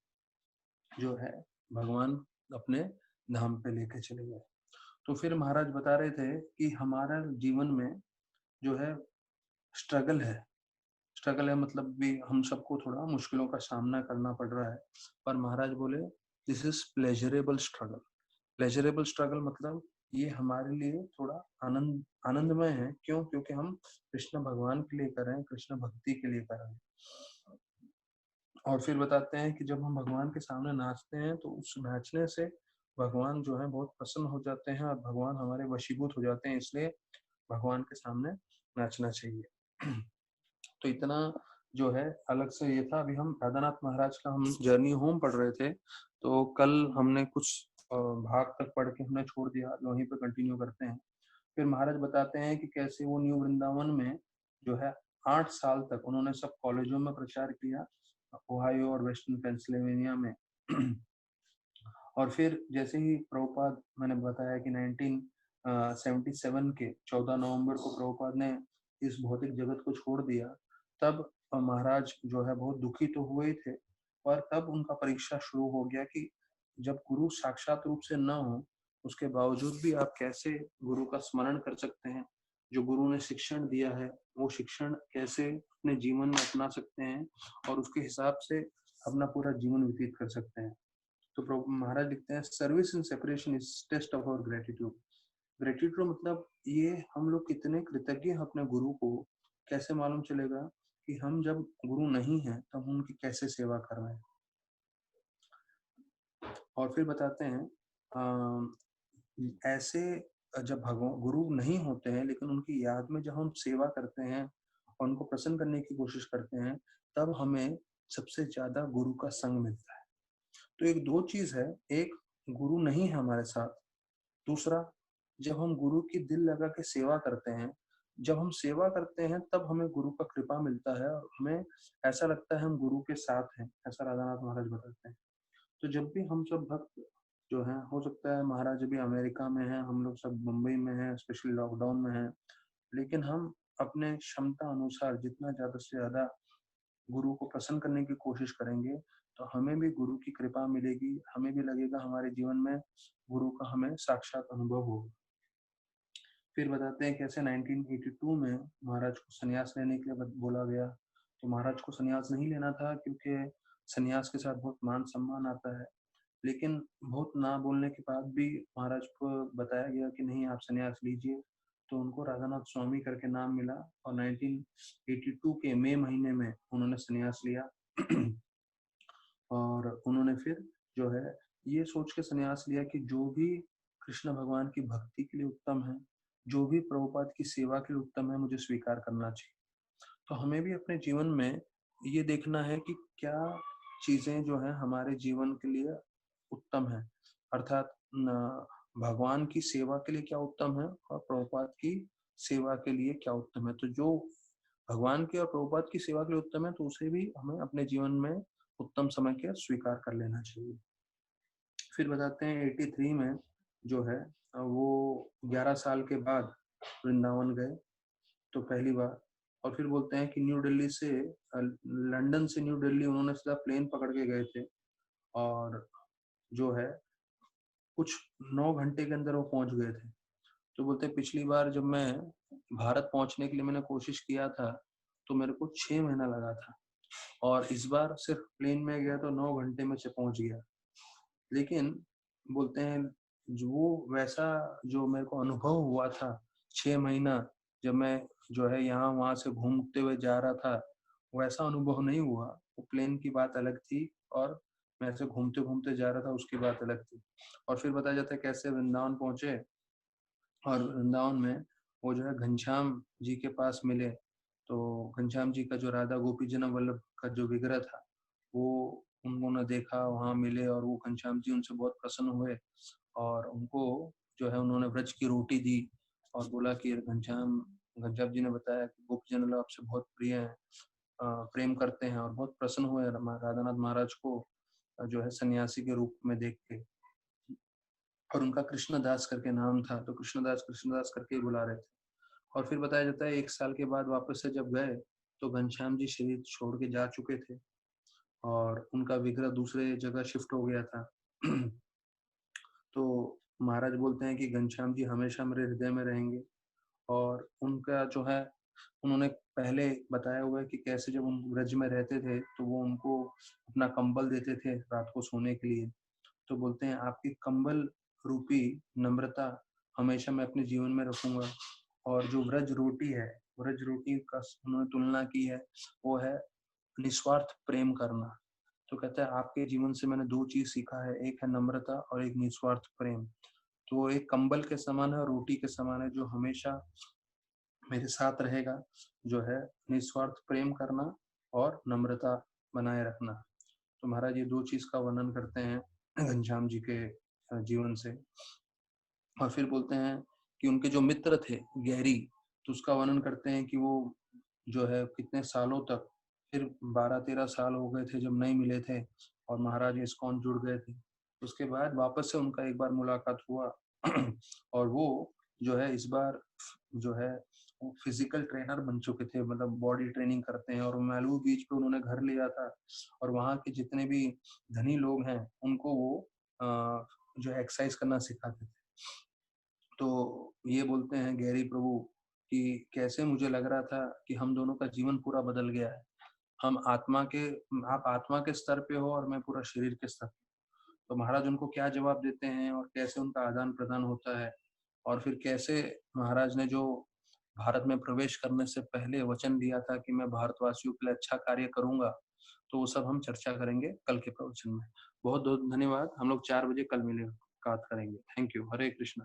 [SPEAKER 1] जो है भगवान अपने धाम पे लेके चले गए। तो फिर महाराज बता रहे थे कि हमारा जीवन में जो है स्ट्रगल है। स्ट्रगल है मतलब भी हम सबको थोड़ा मुश्किलों का सामना करना पड़ रहा है। पर महाराज बोले this is pleasurable struggle. Pleasurable struggle मतलब ये हमारे लिए थोड़ा आनंदमय है। क्यों? क्योंकि हम कृष्ण भगवान के लिए कर रहे हैं, कृष्ण भक्ति के लिए कर रहे हैं। और फिर बताते हैं कि जब हम भगवान के सामने नाचते हैं तो उस नाचने से भगवान जो है बहुत प्रसन्न हो जाते हैं और भगवान हमारे वशीभूत हो जाते हैं, इसलिए भगवान के सामने नाचना चाहिए। तो इतना जो है अलग से ये था। अभी हम राधानाथ महाराज का हम जर्नी होम पढ़ रहे थे, तो कल हमने कुछ भाग तक पढ़ के हमने छोड़ दिया, वहीं पे कंटिन्यू करते हैं। फिर महाराज बताते हैं कि कैसे वो न्यू वृंदावन में जो है 8 साल तक उन्होंने सब कॉलेजों में प्रचार किया, ओहायो और वेस्टर्न पेंसिल्वेनिया में। और फिर जैसे ही प्रभुपाद, मैंने बताया कि 1977 के 14 नवंबर को प्रभुपाद ने इस भौतिक जगत को छोड़ दिया, तब महाराज जो है बहुत दुखी तो हुए ही थे, पर तब उनका परीक्षा शुरू हो गया कि जब गुरु साक्षात रूप से न हो, उसके बावजूद भी आप कैसे गुरु का स्मरण कर सकते हैं। जो गुरु ने शिक्षण दिया है, वो शिक्षण कैसे अपने जीवन में अपना सकते हैं और उसके हिसाब से अपना पूरा जीवन व्यतीत कर सकते हैं। तो प्रभु महाराज लिखते हैं service in separation is test of our gratitude. Gratitude मतलब ये हम लोग कितने कृतज्ञ हैं अपने गुरु को, कैसे मालूम चलेगा कि हम जब गुरु नहीं हैं तब हम उनकी कैसे सेवा कर रहे हैं। और फिर बताते हैं ऐसे जब भगवान गुरु नहीं होते हैं लेकिन उनकी याद में जब हम सेवा करते हैं और उनको प्रसन्न करने की कोशिश करते हैं, तब हमें सबसे ज्यादा गुरु का संग मिलता है। तो एक दो चीज है, एक गुरु नहीं है हमारे साथ, दूसरा जब हम गुरु की दिल लगा के सेवा करते हैं, जब हम सेवा करते हैं तब हमें गुरु का कृपा मिलता है और हमें ऐसा लगता है हम गुरु के साथ हैं, ऐसा राधानाथ महाराज बताते हैं। तो जब भी हम सब भक्त जो हैं, हो सकता है महाराज अभी अमेरिका में हैं, हम लोग सब मुंबई में हैं, स्पेशली लॉकडाउन में हैं, लेकिन हम अपने क्षमता अनुसार जितना ज्यादा से ज्यादा गुरु को प्रसन्न करने की कोशिश करेंगे, तो हमें भी गुरु की कृपा मिलेगी, हमें भी लगेगा हमारे जीवन में गुरु का हमें साक्षात अनुभव होगा। फिर बताते हैं कैसे 1982 में महाराज को संन्यास लेने के लिए बोला गया। तो महाराज को संन्यास नहीं लेना था क्योंकि संन्यास के साथ बहुत मान सम्मान आता है, लेकिन बहुत ना बोलने के बाद भी महाराज को बताया गया कि नहीं आप संन्यास लीजिए। तो उनको राधानाथ स्वामी करके नाम मिला और 1982 के मई महीने में उन्होंने संन्यास लिया। और उन्होंने फिर जो है ये सोच के संन्यास लिया कि जो भी कृष्ण भगवान की भक्ति के लिए उत्तम है, जो भी प्रभुपाद की सेवा के लिए उत्तम है, मुझे स्वीकार करना चाहिए। तो हमें भी अपने जीवन में ये देखना है कि क्या चीजें जो है हमारे जीवन के लिए उत्तम है, अर्थात भगवान की सेवा के लिए क्या उत्तम है और प्रभुपाद की सेवा के लिए क्या उत्तम है। तो जो भगवान की और प्रभुपाद की सेवा के लिए उत्तम है, तो उसे भी हमें अपने जीवन में उत्तम समय के स्वीकार कर लेना चाहिए। फिर बताते हैं 83 में जो है वो 11 साल के बाद वृंदावन गए। तो पहली बार और फिर बोलते हैं कि न्यू दिल्ली से लंदन से न्यू दिल्ली उन्होंने सीधा प्लेन पकड़ के गए थे और जो है कुछ 9 घंटे के अंदर वो पहुँच गए थे। तो बोलते हैं पिछली बार जब मैं भारत पहुँचने के लिए मैंने कोशिश किया था, तो मेरे को 6 महीना लगा था और इस बार सिर्फ प्लेन में गया तो 9 घंटे में पहुँच गया। लेकिन बोलते हैं जो वो वैसा जो मेरे को अनुभव हुआ था 6 महीना जब मैं जो है यहाँ-वहाँ से घूमते हुए जा रहा था, वैसा अनुभव नहीं हुआ। वो प्लेन की बात अलग थी और मैं ऐसे घूमते-घूमते जा रहा था उसकी बात अलग थी। और फिर बताया जाता है कैसे वृंदावन पहुँचे और वृंदावन में वो जो है घनश्याम जी के पास मिले। तो घनश्याम जी का जो राधा गोपी जन वल्लभ का जो विग्रह था, वो उन्होंने देखा, वहाँ मिले और वो घनश्याम जी उनसे बहुत प्रसन्न हुए और उनको जो है उन्होंने व्रज की रोटी दी और बोला कि घनश्याम घनश्याम जी ने बताया कि गोपी जन वल्लभ आपसे बहुत प्रिय हैं, प्रेम करते हैं और बहुत प्रसन्न हुए राधानाथ महाराज को जो है सन्यासी के रूप में देख के। और उनका कृष्णदास करके नाम था, तो कृष्णदास कृष्णदास करके ही बुला रहे थे। और फिर बताया जाता है 1 साल के बाद वापस से जब गए, तो घनश्याम जी शरीर छोड़ के जा चुके थे और उनका विग्रह दूसरे जगह शिफ्ट हो गया था। तो महाराज बोलते हैं कि घनश्याम जी हमेशा मेरे हृदय में रहेंगे और उनका जो है उन्होंने पहले बताया हुआ है कि कैसे जब उन ब्रज में रहते थे, तो वो उनको अपना कंबल देते थे रात को सोने के लिए। तो बोलते हैं आपकी कंबल रूपी नम्रता हमेशा मैं अपने जीवन में रखूंगा और जो व्रज रोटी है, व्रज रोटी का उन्होंने तुलना की है, वो है निस्वार्थ प्रेम करना। तो कहता है आपके जीवन से मैंने 2 चीज सीखा है, एक है नम्रता और एक निस्वार्थ प्रेम। तो वो एक कंबल के समान है और रोटी के समान है जो हमेशा मेरे साथ रहेगा, जो है निस्वार्थ प्रेम करना और नम्रता बनाए रखना। तो महाराज ये 2 चीज का वर्णन करते हैं घनश्याम जी के जीवन से। और फिर बोलते हैं कि उनके जो मित्र थे गहरी, तो उसका वर्णन करते हैं कि वो जो है कितने सालों तक, फिर 12-13 साल हो गए थे जब नहीं मिले थे और महाराज इस्कॉन जुड़ गए थे। उसके बाद वापस से उनका एक बार मुलाकात हुआ और वो जो है इस बार जो है वो फिजिकल ट्रेनर बन चुके थे, मतलब बॉडी ट्रेनिंग करते हैं और मैलू बीच पे उन्होंने घर लिया था और वहाँ के जितने भी धनी लोग हैं उनको वो जो है एक्सरसाइज करना सिखाते थे। तो ये बोलते हैं गहरी प्रभु कि कैसे मुझे लग रहा था कि हम दोनों का जीवन पूरा बदल गया है। हम आत्मा के आप आत्मा के स्तर पे हो और मैं पूरा शरीर के स्तर पे। तो महाराज उनको क्या जवाब देते हैं और कैसे उनका आदान-प्रदान होता है और फिर कैसे महाराज ने जो भारत में प्रवेश करने से पहले वचन दिया था कि मैं भारतवासियों के लिए अच्छा कार्य करूँगा, तो वो सब हम चर्चा करेंगे कल के प्रवचन में। बहुत-बहुत धन्यवाद। हम लोग 4 बजे कल मिले बात करेंगे। Thank you. हरे कृष्णा।